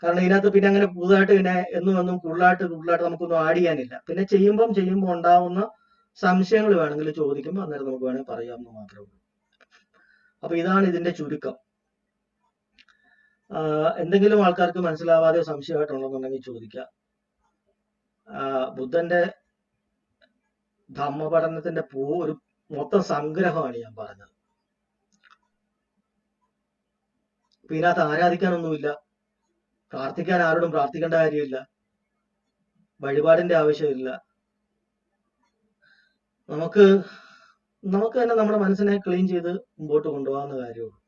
കാരണം ഇതിനകത്ത് പിന്നെ അങ്ങനെ പുതുതായിട്ട് പിന്നെ എന്നും കൂടുതലായിട്ട് നമുക്കൊന്നും ആഡ് ചെയ്യാനില്ല. പിന്നെ ചെയ്യുമ്പോൾ ഉണ്ടാവുന്ന സംശയങ്ങൾ വേണമെങ്കിൽ ചോദിക്കുമ്പോൾ അന്നേരം നമുക്ക് വേണമെങ്കിൽ പറയാമെന്ന് മാത്രമേ ഉള്ളൂ. അപ്പൊ ഇതാണ് ഇതിന്റെ ചുരുക്കം. എന്തെങ്കിലും ആൾക്കാർക്ക് മനസ്സിലാവാതെ സംശയമായിട്ടുണ്ടെന്നുണ്ടെങ്കിൽ ചോദിക്കുക. ബുദ്ധന്റെ ധമ്മപഠനത്തിന്റെ ഒരു മൊത്തം സംഗ്രഹമാണ് ഞാൻ പറഞ്ഞത്. ഇപ്പൊ ഇതിനകത്ത് ആരാധിക്കാനൊന്നുമില്ല, പ്രാർത്ഥിക്കാൻ ആരോടും പ്രാർത്ഥിക്കേണ്ട കാര്യമില്ല, വഴിപാടിന്റെ ആവശ്യമില്ല. നമുക്ക് തന്നെ നമ്മുടെ മനസ്സിനെ ക്ലീൻ ചെയ്ത് മുമ്പോട്ട് കൊണ്ടുപോകാവുന്ന കാര്യമുള്ളൂ.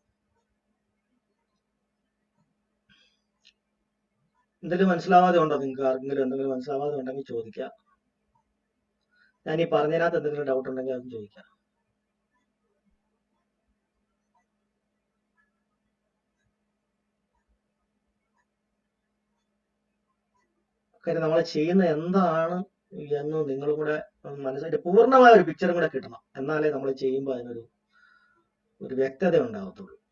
എന്തെങ്കിലും മനസ്സിലാവാതെ ഉണ്ടോ? നിങ്ങൾക്ക് ആർക്കെങ്കിലും എന്തെങ്കിലും മനസ്സിലാവാതെ ഉണ്ടെങ്കിൽ ചോദിക്കാം. ഞാൻ ഈ പറഞ്ഞതിനകത്ത് എന്തെങ്കിലും ഡൗട്ട് ഉണ്ടെങ്കിൽ അതും ചോദിക്കാം. കാര്യം നമ്മൾ ചെയ്യുന്ന എന്താണ് എന്ന് നിങ്ങളും കൂടെ മനസ്സിലായിട്ട് പൂർണ്ണമായ ഒരു പിക്ചറും കൂടെ കിട്ടണം. എന്നാലേ നമ്മൾ ചെയ്യുമ്പോൾ അതിനൊരു വ്യക്തത ഉണ്ടാകത്തുള്ളൂ.